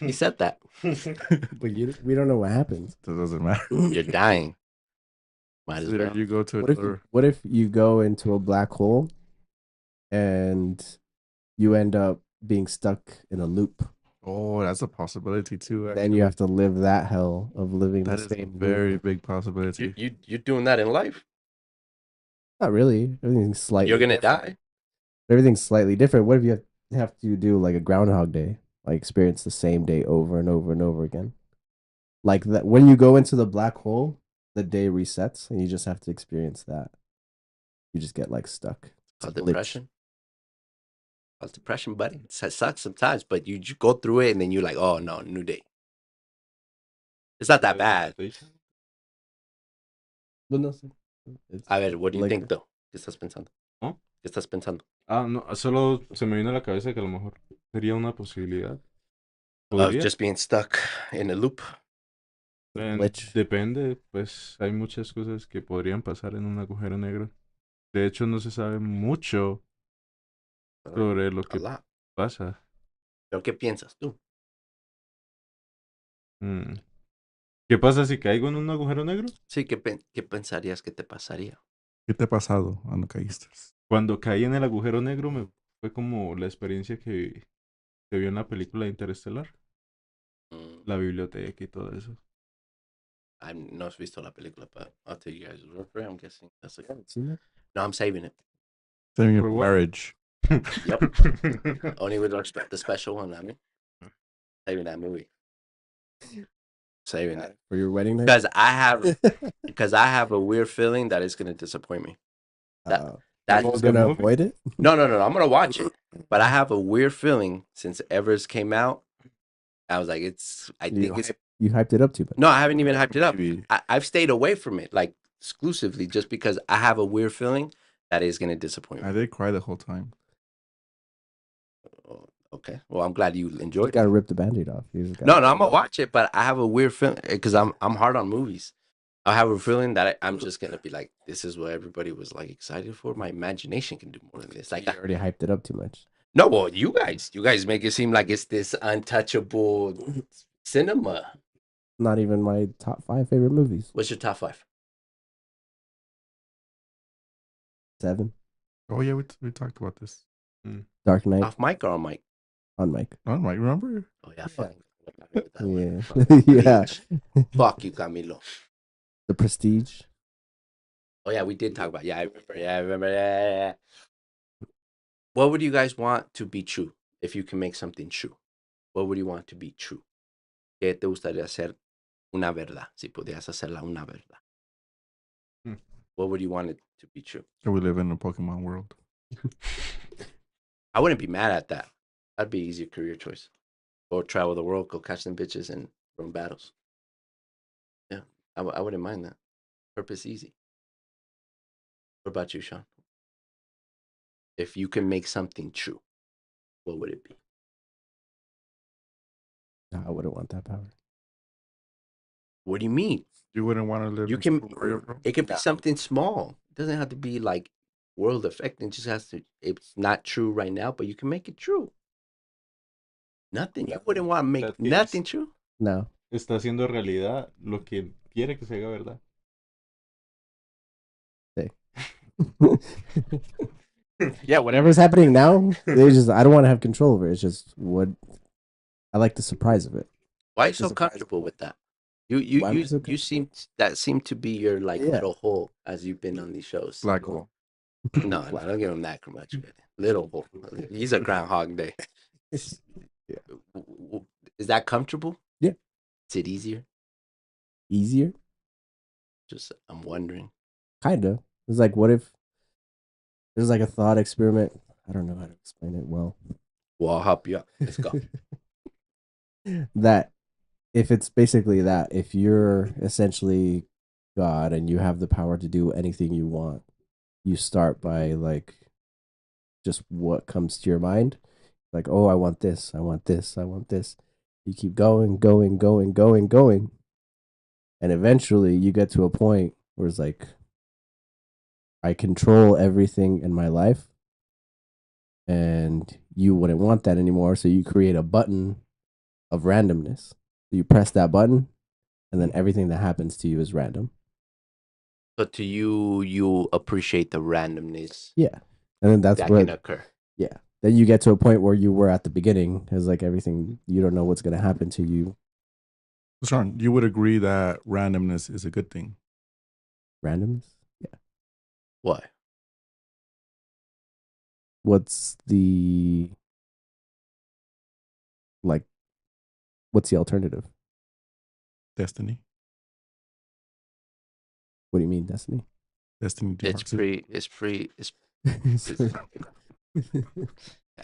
S2: He said that.
S1: But we don't know what happens.
S3: That doesn't matter.
S2: You're dying. Might as
S3: Either
S2: well.
S3: you go to
S1: What if,
S3: another.
S1: what if you go into a black hole and you end up being stuck in a loop?
S3: Oh, that's a possibility too.
S1: Then you have to live that hell of living
S3: That
S1: the
S3: is a
S1: same
S3: very
S1: loop.
S3: big possibility.
S2: You're doing that in life.
S1: Not really. Everything's slightly
S2: You're gonna
S1: different.
S2: die.
S1: Everything's slightly different. What if you have to do like a Groundhog Day, like experience the same day over and over and over again? Like that when you go into the black hole, the day resets and you just have to experience that. You just get like stuck. It's a
S2: Called
S1: glitch.
S2: depression. Called depression, buddy. It sucks sometimes, but you go through it and then you're like, oh no, new day. It's not that bad.
S1: But no, it's
S2: A ver, what do you
S1: like-
S2: think though? ¿Qué estás pensando?
S4: ¿No?
S2: ¿Qué estás pensando?
S4: Ah, no, solo se me vino a la cabeza que a lo mejor sería una posibilidad.
S2: Of
S4: Podría.
S2: just being stuck in a loop.
S1: glitch.
S4: Depende, pues hay muchas cosas que podrían pasar en un agujero negro. De hecho, no se sabe mucho sobre lo
S2: A
S4: que
S2: lot.
S4: pasa.
S2: ¿Pero qué piensas tú?
S4: Mm. ¿Qué pasa si caigo en un agujero negro?
S2: Sí, ¿qué pensarías que te pasaría?
S3: ¿Qué te ha pasado cuando caíste?
S4: Cuando caí en el agujero negro fue como la experiencia que se vio en la película de Interestelar.
S2: Mm,
S4: La biblioteca y todo eso.
S2: no has visto la película, but I'll tell you guys. I'm guessing that's
S1: You haven't seen that?
S2: No, I'm saving it.
S3: Saving your
S4: For what?
S3: marriage.
S2: Yep. Only with the special one, I mean. Saving that movie. Saving it.
S1: For your wedding night?
S2: Because I have a weird feeling that it's gonna disappoint me.
S1: You're
S2: That's
S1: gonna
S4: movie?
S1: avoid it?
S2: no. I'm gonna watch it. But I have a weird feeling since Evers came out. I was like, I think it's
S1: You hyped it up too much.
S2: no, I haven't even hyped it up.
S3: Maybe.
S2: I've stayed away from it, like exclusively, just because I have a weird feeling that is gonna disappoint
S3: I
S2: me.
S3: did cry the whole time.
S2: Oh, okay, well, I'm glad you
S1: You
S2: enjoyed
S1: gotta
S2: it.
S1: rip the band-aid off. You just
S2: No,
S1: gotta-
S2: I'm gonna watch it, but I have a weird feeling because I'm hard on movies. I have a feeling that I'm just gonna be like, this is what everybody was like excited for. My imagination can do more than this. Like,
S1: You already hyped it up too much.
S2: no, well, you guys make it seem like it's this untouchable cinema.
S1: Not even my top 5 favorite movies.
S2: What's your top 5?
S1: 7.
S3: Oh yeah, we talked about this.
S1: Dark Knight
S2: Off mic or on mic?
S1: on mic.
S3: I don't remember.
S2: Oh yeah,
S1: Yeah.
S2: fucking
S1: Yeah.
S2: Fuck you, Camilo.
S1: The Prestige.
S2: Oh yeah, we did talk about. Yeah, I remember. Yeah, I remember. Yeah. What would you guys want to be true if you can make something true? What would you want to be true? ¿Qué te gustaría hacer una verdad? Si pudieras hacerla una verdad. What would you want it to be true?
S3: That we live in a Pokemon world.
S2: I wouldn't be mad at that. That'd be easier career choice. Or travel the world, go catch some bitches and run battles. Yeah, I wouldn't mind that. Purpose easy. What about you, Sean? If you can make something true, what would it be?
S1: No, I wouldn't want that power.
S2: What do you mean?
S3: You wouldn't want to live
S2: You
S3: in
S2: can.
S3: Super Mario Bros.
S2: It could be something small. It doesn't have to be like world affecting. It just has to. It's not true right now, but you can make it true. Nothing. You wouldn't want to make
S4: That
S2: nothing
S4: is-
S2: true.
S1: No.
S4: Está haciendo realidad lo que quiere que se haga verdad.
S1: Yeah, whatever's happening now, I don't want to have control over it. It's just what I like the surprise of it.
S2: Why are you so
S1: Surprise.
S2: comfortable with that? Why am I so you seem that seemed to be your like
S1: Yeah.
S2: little hole as you've been on these shows.
S3: Black hole.
S2: No, I don't give him that much credit. Little hole. He's a Groundhog Day. Is that comfortable?
S1: Yeah.
S2: Is it easier?
S1: Easier?
S2: Just I'm wondering.
S1: Kind of. It's like, what if there's like a thought experiment? I don't know how to explain it well.
S2: Well, I'll help you out. Let's go.
S1: That if it's basically that, if you're essentially God and you have the power to do anything you want, you start by like just what comes to your mind. Like, oh, I want this, I want this, I want this. You keep going. And eventually you get to a point where it's like, I control everything in my life. And you wouldn't want that anymore. So you create a button of randomness. You press that button, and then everything that happens to you is random.
S2: So to you appreciate the randomness
S1: Yeah. And then that's
S2: that
S1: where,
S2: can occur.
S1: yeah. Then you get to a point where you were at the beginning. It's like everything, you don't know what's going to happen to you.
S3: Sean, you would agree that randomness is a good thing.
S1: Randomness? Yeah.
S2: Why?
S1: What's the, like, what's the alternative?
S3: Destiny.
S1: What do you mean, Destiny?
S3: Destiny.
S2: It's
S3: democracy.
S2: free.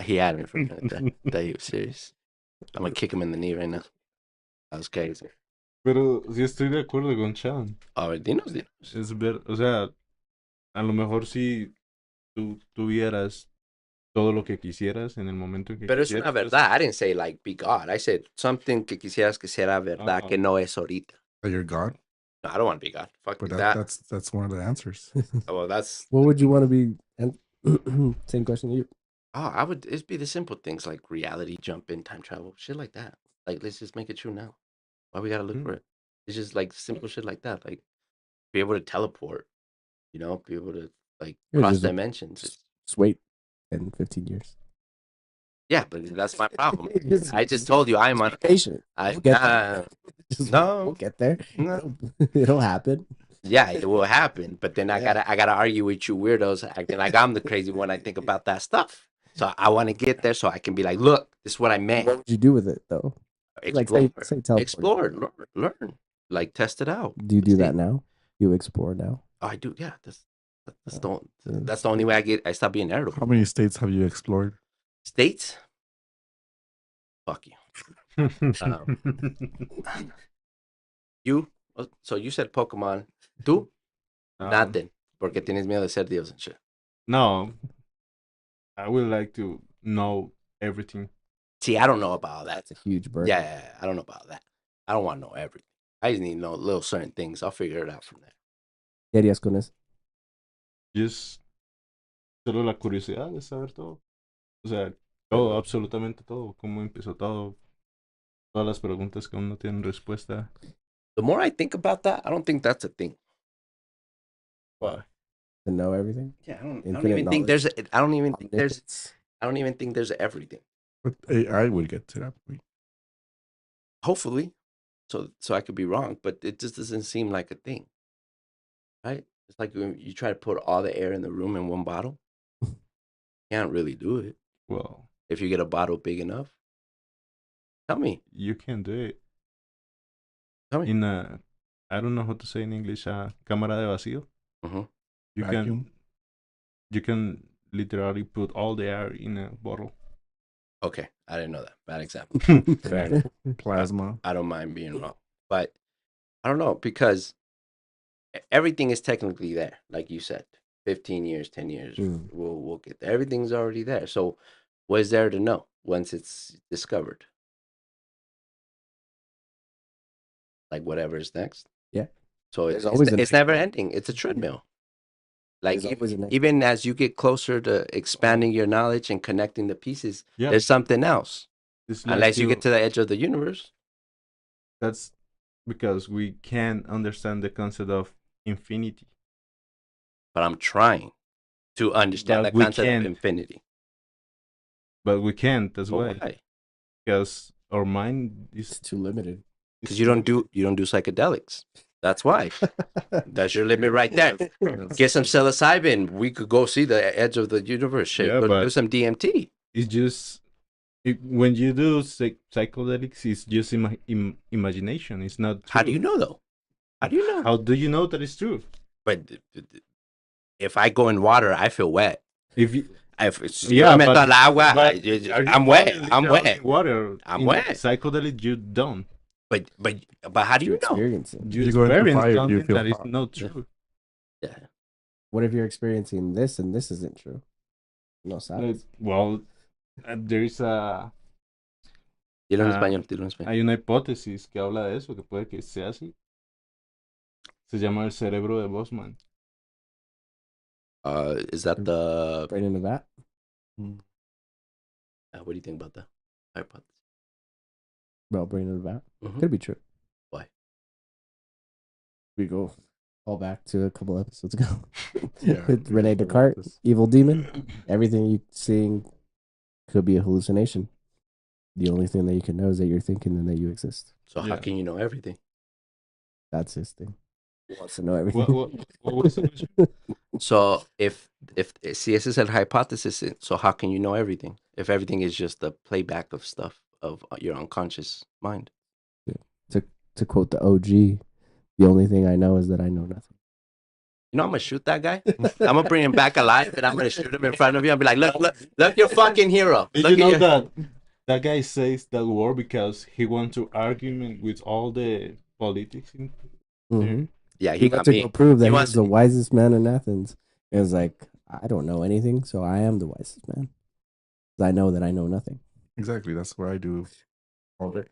S2: He had me for a minute. That he was serious. I'm gonna kick him in the knee right now. That was crazy.
S4: Pero sí estoy de acuerdo con Sean.
S2: A ver, dinos.
S4: Es ver, o sea, a lo mejor si tú tuvieras todo lo que quisieras en el momento en que
S2: Pero es
S4: quisieras.
S2: una verdad. I didn't say like be God. I said something que quisieras que sea verdad que no es ahorita.
S3: That you're God.
S2: No, I don't want to be God. Fuck
S3: But
S2: that.
S3: that's one of the answers.
S2: Well, that's.
S1: What would you want to be? And same question to you.
S2: Oh, it'd be the simple things like reality jump in, time travel, shit like that. Like, let's just make it true now. Why we gotta look for it? It's just like simple shit like that. Like, be able to teleport, be able to like
S1: Yeah,
S2: cross
S1: just-
S2: dimensions.
S1: Just wait 10, 15 years.
S2: Yeah, but that's my problem. I just told you I'm on.
S1: Patient.
S2: I
S1: We'll get
S2: nah,
S1: there. Just
S2: no.
S1: we'll get there.
S2: No.
S1: It'll happen.
S2: Yeah, it will happen. But then I
S1: Yeah.
S2: gotta argue with you weirdos acting like I'm the crazy one. I think about that stuff. So I want to get there so I can be like, look, this is what I meant.
S1: What would you do with it though?
S2: Explore,
S1: Like say teleport.
S2: explore, learn, like test it out.
S1: Do you do
S2: See.
S1: that now? You explore now?
S2: Oh, I do. Yeah, that's
S1: Yeah.
S2: that's the only way I stop being
S3: How
S2: irritable.
S3: many states have you explored?
S2: States, fuck you. You. So you said Pokemon. Tú, nothing, porque tienes miedo de ser Dios and shit.
S4: No. I would like to know everything.
S2: See, I don't know about that.
S1: That's a huge burden.
S2: Yeah, I don't know about that. I don't want to know everything. I just need to know little certain things. I'll figure it out from there.
S1: ¿Qué harías con eso?
S4: Just solo la curiosidad de saber todo. O sea, todo, absolutamente todo. Cómo empezó todo. Todas las preguntas que aún no tienen respuesta.
S2: The more I think about that, I don't think that's a thing.
S4: Why?
S1: To know everything?
S2: Yeah, I don't
S1: Infinite
S2: even think
S1: knowledge.
S2: there's. I don't even think there's.
S1: Omnipotence.
S2: I don't even think there's everything.
S3: But AI would get to that point.
S2: Hopefully, so I could be wrong, but it just doesn't seem like a thing, right? It's like when you try to put all the air in the room in one bottle. Can't really do it
S4: Well,
S2: if you get a bottle big enough. Tell me.
S4: you can do it.
S2: Tell me.
S4: In a, I don't know how to say in English, cámara de vacío.
S2: Mm-hmm.
S4: You
S3: Vacuum.
S4: can literally put all the air in a bottle.
S2: Okay, I didn't know that. Bad example. Fair enough.
S3: Plasma.
S2: I don't mind being wrong, but I don't know because everything is technically there, like you said. 15 years, 10 years, we'll get there. Everything's already there. So, what is there to know once it's discovered? Like whatever is next.
S1: Yeah.
S2: So
S1: There's always the
S2: it's
S1: next
S2: never
S1: one.
S2: ending. It's a treadmill. Like
S1: There's always the next
S2: even as you get closer to expanding your knowledge and connecting the pieces,
S4: Yeah.
S2: there's something else.
S4: It's like
S2: Unless you get to the edge of the universe.
S4: That's because we can't understand the concept of infinity.
S2: But I'm trying to understand
S4: But
S2: the
S4: we
S2: concept
S4: can't.
S2: of infinity.
S4: But we can't as
S2: But
S4: well.
S2: why?
S4: Because our mind
S1: It's
S4: is
S1: too limited.
S2: Because you don't do psychedelics. That's why. That's your limit right there. Get some psilocybin. We could go see the edge of the universe. Shit.
S4: Yeah,
S2: Go
S4: but
S2: do some DMT.
S4: it's just when you do psychedelics, it's just imagination. It's not true.
S2: How do you know though? How do you know?
S4: How do you know that it's true?
S2: But if I go in water, I feel wet.
S4: If you,
S2: Yeah,
S4: but
S2: al agua,
S4: are you
S2: I'm wet.
S4: falling
S2: I'm
S4: literally
S2: wet.
S4: in water.
S2: I'm
S4: in
S2: wet.
S4: Psychedelic, you don't.
S2: But how do
S1: You
S2: you know?
S1: experience it.
S4: You
S3: You go into
S4: experience
S3: fire, you
S4: something
S3: feel
S4: that is
S3: hot.
S4: not true.
S2: Yeah.
S1: What if you're experiencing this and this isn't true? No sabes.
S4: Well, there is a
S2: Dilo en
S4: Ah,
S2: español, dilo en español.
S4: hay una hipótesis que habla de eso, que puede que sea así. Se llama el cerebro de Bosman.
S2: Is that the?
S1: Right into that.
S2: What do you think about that hypothesis?
S1: Well, brain in the vat.
S2: Mhm.
S1: Could be true.
S2: Why?
S1: We go all back to a couple episodes ago.
S3: Yeah,
S1: With
S3: we
S1: Rene
S3: spoke about
S1: Descartes,
S3: this.
S1: evil demon. Everything you're seeing could be a hallucination. The only thing that you can know is that you're thinking and that you exist.
S2: So how
S4: Yeah.
S2: can you know everything?
S1: That's his thing. He wants to know everything.
S4: What was the question?
S2: So if see, this is a hypothesis. So how can you know everything if everything is just a playback of stuff of your unconscious mind?
S1: To quote the OG, the only thing I know is that I know nothing.
S2: You know, I'm gonna shoot that guy. I'm gonna bring him back alive, and I'm gonna shoot him in front of you and be like, look, your fucking hero.
S4: Did
S2: Look
S4: you
S2: at
S4: know
S2: your-
S4: that guy says that word because he wants to argument with all the politics?
S1: Mm-hmm.
S2: Yeah,
S1: He
S2: he
S1: went
S2: got
S1: to
S2: me.
S1: go prove that
S2: He
S1: he
S2: wants
S1: was the wisest man in Athens. It was like, I don't know anything, so I am the wisest man. 'Cause I know that I know nothing.
S3: Exactly. That's what I do all day.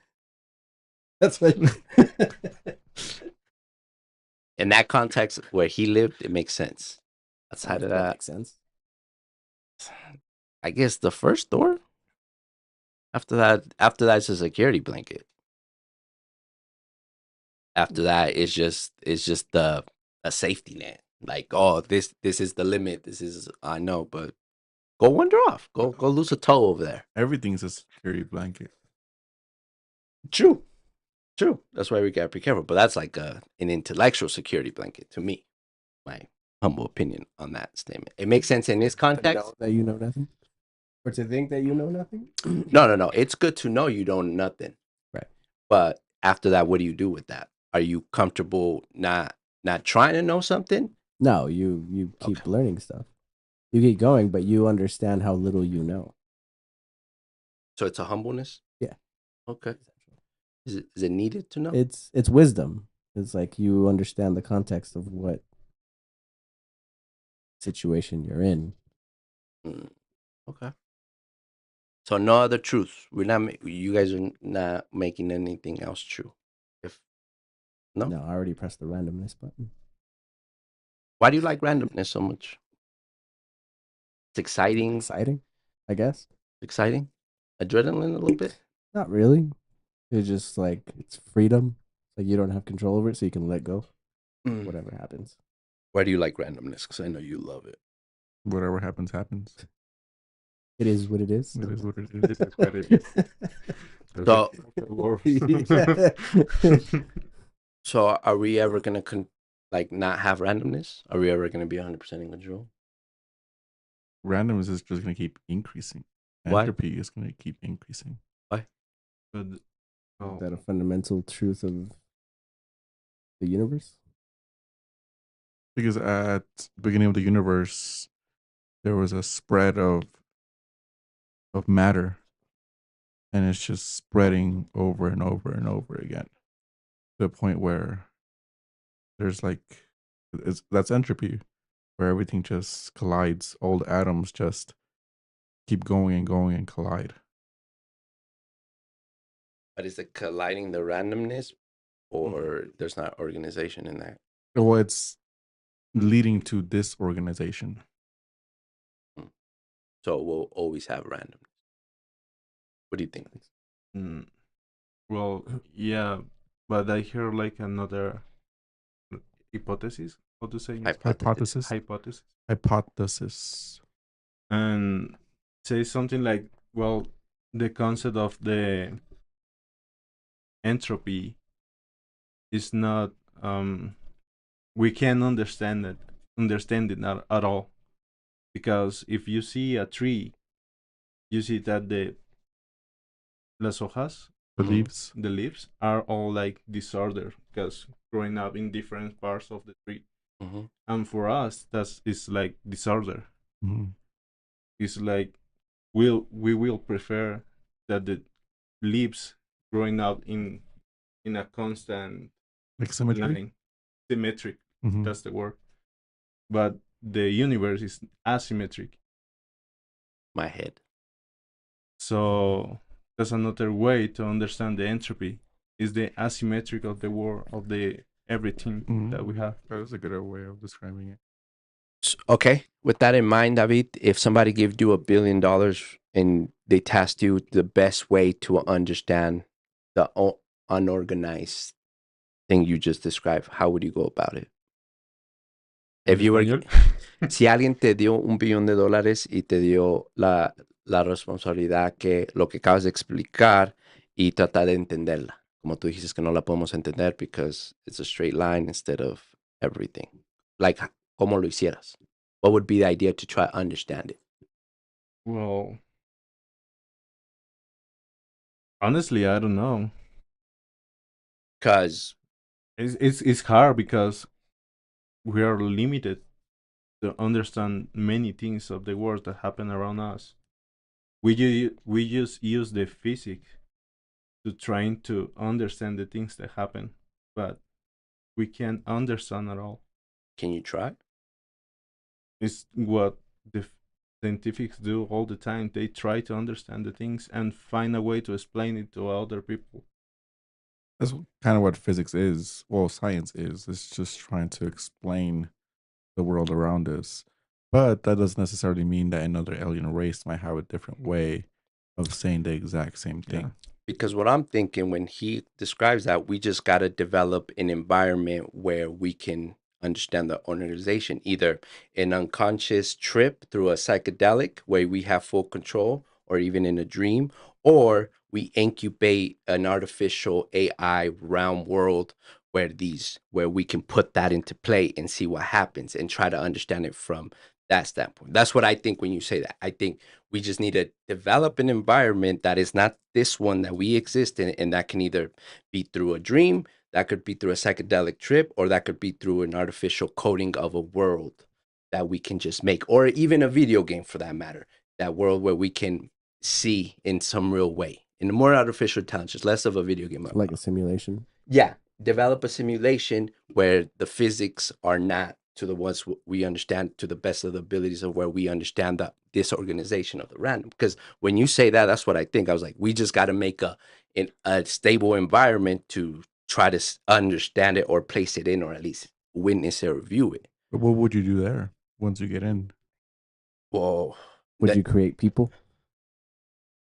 S1: That's what.
S2: In that context where he lived, it makes sense. Outside of
S1: That
S2: that,
S1: makes sense.
S2: I guess the first door. After that's a security blanket. After that, it's just a safety net. Like, oh, this is the limit. This is I know, but go wander off. Go lose a toe over there.
S3: Everything's a security blanket.
S2: True. That's why we gotta be careful. But that's like an intellectual security blanket to me. My humble opinion on that statement. It makes sense in this
S1: To
S2: context.
S1: know that you know nothing, or to think that you know nothing.
S2: No. It's good to know you don't know nothing.
S1: Right.
S2: But after that, what do you do with that? Are you comfortable not trying to know something?
S1: No, you keep
S2: Okay.
S1: learning stuff. You keep going, but you understand how little you know.
S2: So it's a humbleness?
S1: Yeah.
S2: Okay. Is it needed to know?
S1: It's wisdom. It's like you understand the context of what situation you're in.
S2: Okay. So no other truths. You guys are not making anything else true. If No?
S1: No, I already pressed the randomness button.
S2: Why do you like randomness so much? It's exciting.
S1: Exciting, I guess.
S2: Exciting? Adrenaline a little bit?
S1: Not really. It's just like it's freedom. Like you don't have control over it, so you can let go. Whatever happens.
S2: Why do you like randomness? Because I know you love it.
S3: Whatever happens, happens.
S1: It is what it is.
S3: It is what it
S4: It
S3: is.
S4: is what it is.
S2: So,
S1: Yeah.
S2: so are we ever gonna not have randomness? Are we ever gonna be 100% in control?
S3: Randomness is just going to keep increasing.
S2: Why?
S3: Entropy is going to keep increasing.
S4: But,
S1: Is
S4: oh,
S1: that a fundamental truth of the universe?
S3: Because at the beginning of the universe, there was a spread of matter, and it's just spreading over and over and over again to the point where there's that's entropy, where everything just collides. All the atoms just keep going and going and collide.
S2: But is it colliding the randomness, or there's not organization in that?
S3: Well, it's leading to disorganization.
S2: So we'll always have randomness. What do you think?
S4: well, yeah, but I hear like another hypothesis. How to say?
S2: Hypothesis.
S3: Hypothesis.
S4: And say something like, well, the concept of the entropy is not we can't understand it at all, because if you see a tree, you see that las hojas,
S3: The leaves.
S4: the leaves are all like disordered because growing up in different parts of the tree. And for us, it's like disorder. It's like we will prefer that the leaves growing up in a constant
S3: Like symmetry.
S4: line, symmetric. That's the word. But the universe is asymmetric.
S2: My head.
S4: So that's another way to understand the entropy. Is the asymmetric of the world, of the everything that we have.
S3: That is a good way of describing it.
S2: Okay. With that in mind, David, if somebody gave you $1 billion and they tasked you the best way to understand the unorganized thing you just described, how would you go about it? If you were, si alguien te dio $1 billón y te dio la responsabilidad que lo que acabas de explicar y tratar de entenderla, como tú dijiste que no la podemos entender because it's a straight line instead of everything. Like, ¿cómo lo hicieras? What would be the idea to try to understand it?
S4: Well, honestly, I don't know.
S2: Because
S4: it's hard because we are limited to understand many things of the world that happen around us. We just use the physics to trying to understand the things that happen, but we can't understand at all.
S2: Can you try?
S4: It's what the scientifics do all the time. They try to understand the things and find a way to explain it to other people.
S3: That's kind of what physics is. Well, science is. It's just trying to explain the world around us. But that doesn't necessarily mean that another alien race might have a different way of saying the exact same thing.
S4: Yeah.
S2: Because what I'm thinking when he describes that, we just got to develop an environment where we can understand the organization, either an unconscious trip through a psychedelic where we have full control, or even in a dream, or we incubate an artificial AI round world where we can put that into play and see what happens and try to understand it from that standpoint. That's what I think when you say that. I think we just need to develop an environment that is not this one that we exist in, and that can either be through a dream, that could be through a psychedelic trip, or that could be through an artificial coding of a world that we can just make, or even a video game for that matter. That world where we can see in some real way, in a more artificial intelligence, less of a video game.
S1: Like a simulation.
S2: Yeah, develop a simulation where the physics are not to the ones we understand to the best of the abilities of where we understand the disorganization of the random. Because when you say that, that's what I think. I was like, we just got to make a stable environment to try to understand it or place it in, or at least witness it or view it.
S3: But what would you do there once you get in?
S2: Well,
S1: Would
S2: that-
S1: you create people?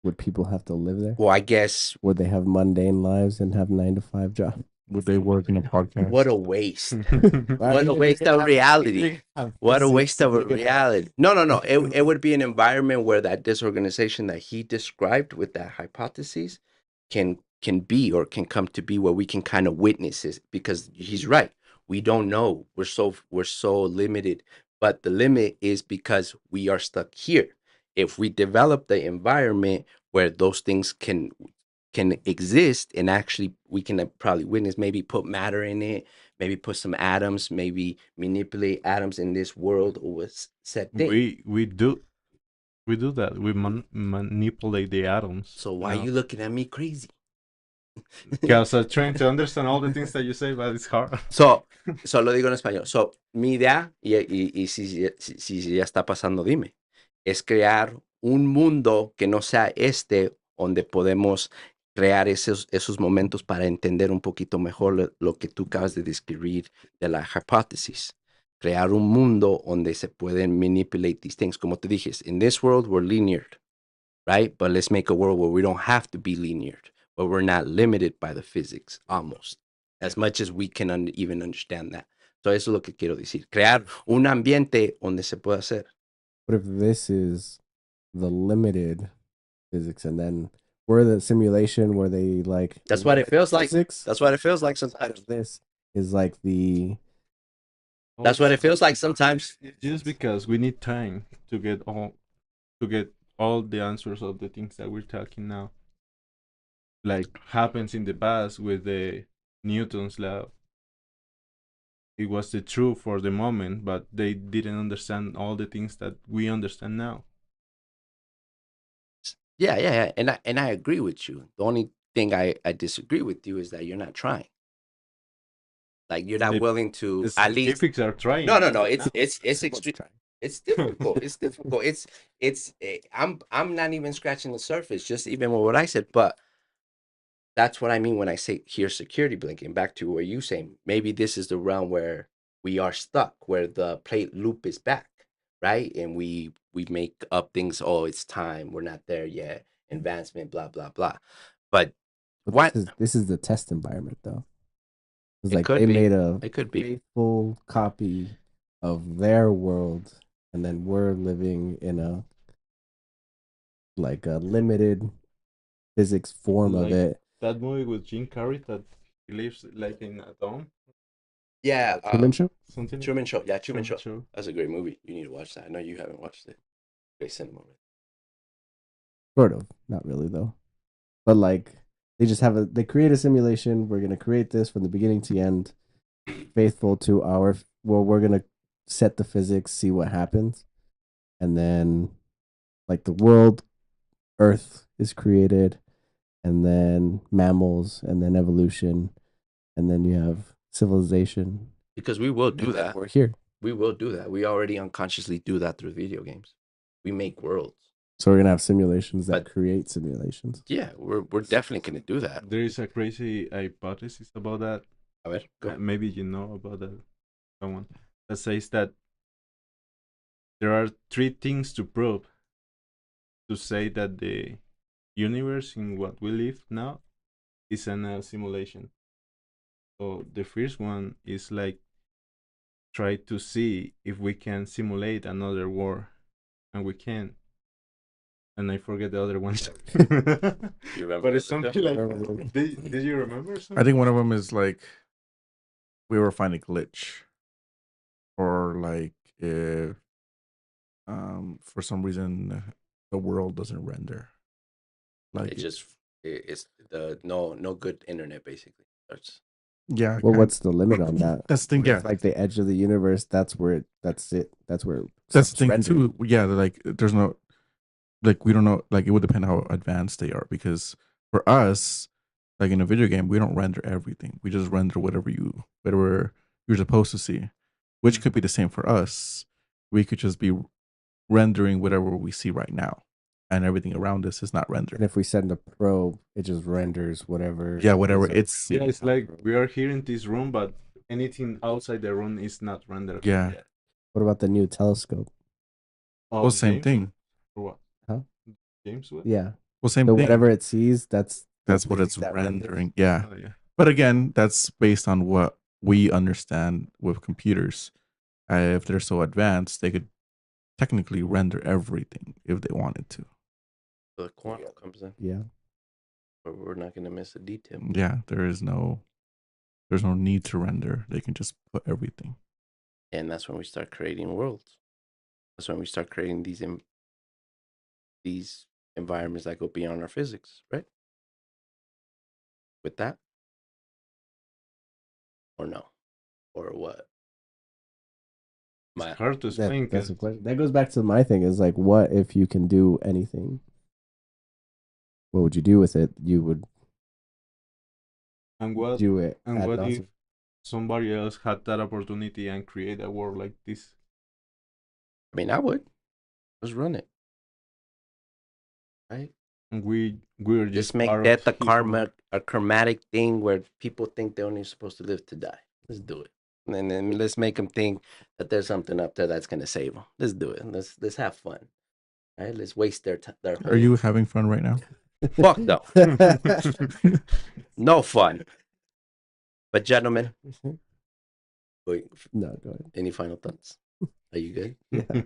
S1: Would people have to live there?
S2: well, I guess
S1: Would they have mundane lives and have 9-to-5 jobs?
S3: Would they work in a podcast?
S2: what a waste.
S1: What
S2: What a waste of reality. What a waste of a reality. No. It would be an environment where that disorganization that he described with that hypothesis can be, or can come to be, where we can kind of witness it, because he's right. We don't know. We're so limited. But the limit is because we are stuck here. If we develop the environment where those things can exist, and actually we can probably witness, maybe put matter in it, maybe put some atoms, maybe manipulate atoms in this world or set thing.
S4: we do that. We manipulate the atoms.
S2: So why are you looking at me crazy?
S4: Because I'm trying to understand all the things that you say, but it's hard.
S2: So lo digo en español. So, mi idea, y si ya está pasando, dime, es crear un mundo que no sea donde podemos crear esos momentos para entender un poquito mejor lo que tú acabas de describir de la hipótesis. Crear un mundo donde se pueden manipulate these things. Como te dije, in this world we're linear, right? But let's make a world where we don't have to be linear, but we're not limited by the physics, almost, as much as we can even understand that. So eso es lo que quiero decir. Crear un ambiente donde se pueda hacer.
S1: What if this is the limited physics, and then we're the simulation where they like?
S2: That's what it feels like.
S1: Physics.
S2: That's what it feels like sometimes.
S1: This is like the.
S2: That's what it feels like sometimes.
S4: Just because we need time to get all the answers of the things that we're talking now. Like happens in the past with the Newton's law. It was the truth for the moment, but they didn't understand all the things that we understand now.
S2: Yeah. And I agree with you. The only thing I disagree with you is that you're not trying. Like you're not willing to
S4: The
S2: at least.
S4: scientifics are trying.
S2: No. It's extreme. It's difficult. It's difficult. I'm not even scratching the surface. Just even with what I said, but that's what I mean when I say here's security blinking. Back to where you saying maybe this is the realm where we are stuck, where the plate loop is back, right? And we make up things. Oh, it's time. We're not there yet. Advancement, blah blah blah. But what?
S1: This is the test environment, though. It's
S2: It
S1: like
S2: could
S1: they
S2: be.
S1: made
S2: It could be.
S1: faithful copy of their world, and then we're living in a limited physics form of
S4: Like
S1: it.
S4: that movie with Jim Carrey that he lives like in a dome.
S2: Yeah.
S1: Truman Show.
S4: Something.
S2: Truman Show. Yeah, Truman Show.
S4: Show.
S2: That's a great movie. You need to watch that. I know you haven't watched it. Great cinema.
S1: Sort of, not really though. But like they create a simulation. We're gonna create this from the beginning to the end, faithful to we're gonna set the physics, see what happens, and then like the world, Earth is created, and then mammals, and then evolution, and then you have civilization.
S2: Because we will do that.
S1: We're here.
S2: We will do that. We already unconsciously do that through video games. We make worlds.
S1: So we're gonna have simulations that
S2: But-
S1: create simulations.
S2: Yeah, we're definitely gonna do that.
S4: There is a crazy hypothesis about that.
S2: A ver, go.
S4: Maybe you know about that. Someone that says that there are 3 things to prove to say that the universe in what we live now is a simulation. So the first one is like try to see if we can simulate another war, and we can. And I forget the other ones.
S2: You remember
S4: But it's
S2: the other
S4: something
S2: two?
S4: like. Did you remember something?
S3: I think one of them is like we were finding glitch, or like if for some reason the world doesn't render. Like
S2: It's the no good internet basically.
S3: yeah.
S1: Well, what's the limit on that?
S3: That's the thing. Yeah,
S1: It's like the edge of the universe. That's where that's it. That's where
S3: that's the
S1: stuff's
S3: thing
S1: rendered.
S3: too. Yeah, like there's no, like we don't know. Like it would depend how advanced they are, because for us, like in a video game, we don't render everything. We just render whatever you're supposed to see, which could be the same for us. We could just be rendering whatever we see right now, and everything around us is not
S1: And
S3: rendered.
S1: if we send a probe, it just renders whatever.
S3: Yeah, whatever.
S1: is our-
S3: It's
S4: Yeah, it's like we are here in this room, but anything outside the room is not rendered.
S3: yeah.
S1: What about the new telescope?
S3: Well, same
S4: James,
S3: thing.
S4: or what?
S1: Huh?
S4: James what?
S1: Yeah.
S3: Well, same
S1: So
S3: thing.
S1: whatever it sees, that's
S3: What it's
S1: that
S3: rendering. Yeah.
S4: Oh, yeah.
S3: But again, that's based on what we understand with computers. If they're so advanced, they could technically render everything if they wanted to.
S2: The quantum comes in,
S1: Yeah.
S2: but we're not gonna miss a detail.
S3: Yeah, there's no need to render. They can just put everything.
S2: And that's when we start creating worlds. That's when we start creating these environments that go beyond our physics, right? With that, or no, or what?
S4: It's hard to explain.
S1: That's
S4: 'Cause
S1: the question. That goes back to my thing is like, what if you can do anything? What would you do with it? You would
S4: and what
S1: do it.
S4: and
S1: ad
S4: what if
S1: nauseam.
S4: somebody else had that opportunity and create a world like this?
S2: I mean, I would. Let's run it, right?
S4: And we're just
S2: Just make
S4: part
S2: death
S4: of his world.
S2: a karmatic thing where people think they're only supposed to live to die. Let's do it, and then let's make them think that there's something up there that's gonna save them. Let's do it. Let's have fun, right? Let's waste their time. Their
S3: Are you having fun right now?
S2: Fuck no, no fun. But gentlemen, wait,
S1: No, go ahead.
S2: any final thoughts? Are you good?
S1: Yeah.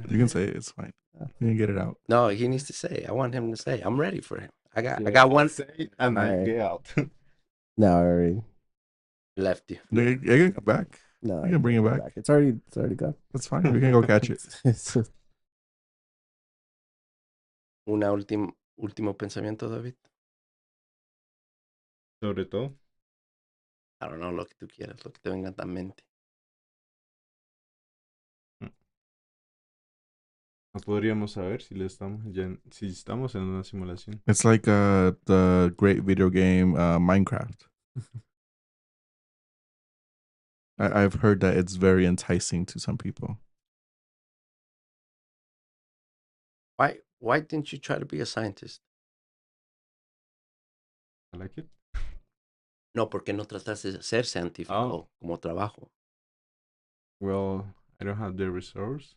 S3: You can say it. It's fine. You can get it out.
S2: No, he needs to say. I want him to say. I'm ready for him. I got one
S4: Say and I
S1: Alright.
S4: get out.
S1: No, I already.
S2: left you.
S3: You can come back.
S1: No,
S3: You can bring it back.
S1: It's already gone.
S3: That's fine. We can go catch it.
S2: Una último pensamiento, David.
S4: Sobre todo.
S2: I don't know, lo que tú quieras, lo que te venga a la mente.
S4: No podríamos saber si si estamos en una simulación.
S3: It's like the great video game Minecraft. I've heard that it's very enticing to some people.
S2: Why didn't you try to be a scientist?
S4: I like it.
S2: No, ¿por qué no trataste de ser científico como trabajo?
S4: Well, I don't have the resource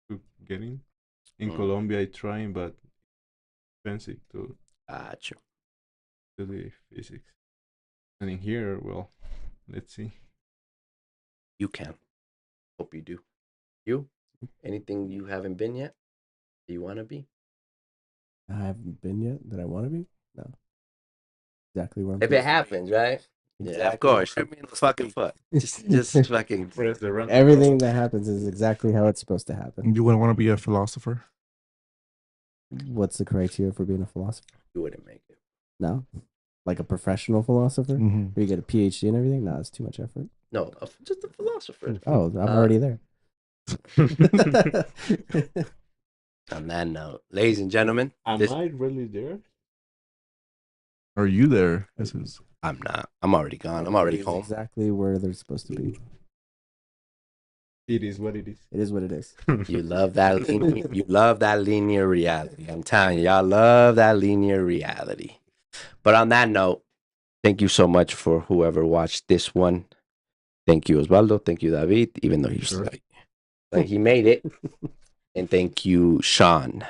S4: to get in. In Colombia, I trying, but expensive to
S2: Gotcha.
S4: do the physics. And in here, well, let's see.
S2: You can. Hope you do. You? Anything you haven't been yet? Do you want to be?
S1: I haven't been yet. That I want to be? No. Exactly where I'm.
S2: If it happens, right? Yeah, of course. Shoot me in the fucking foot. Just fucking.
S4: Press the run.
S1: Everything that happens is exactly how it's supposed to happen.
S3: You wouldn't want to be a philosopher?
S1: What's the criteria for being a philosopher?
S2: You wouldn't make it.
S1: No, like a professional philosopher,
S3: Mm-hmm.
S1: where you get a PhD and everything. No, it's too much effort.
S2: No, just a philosopher.
S1: Oh, I'm already there.
S2: On that note, ladies and gentlemen,
S4: Am
S2: this-
S4: I really there?
S3: Are you there? This is
S2: I'm not. I'm already gone. I'm already
S1: It's
S2: home.
S1: exactly where they're supposed to be.
S4: It is what it is.
S1: It is what it is.
S2: You love that. You love that linear reality. I'm telling you, y'all love that linear reality. But on that note, thank you so much for whoever watched this one. Thank you, Osvaldo. Thank you, David. Even though he's
S3: Sure.
S2: like he made it. And thank you, Sean.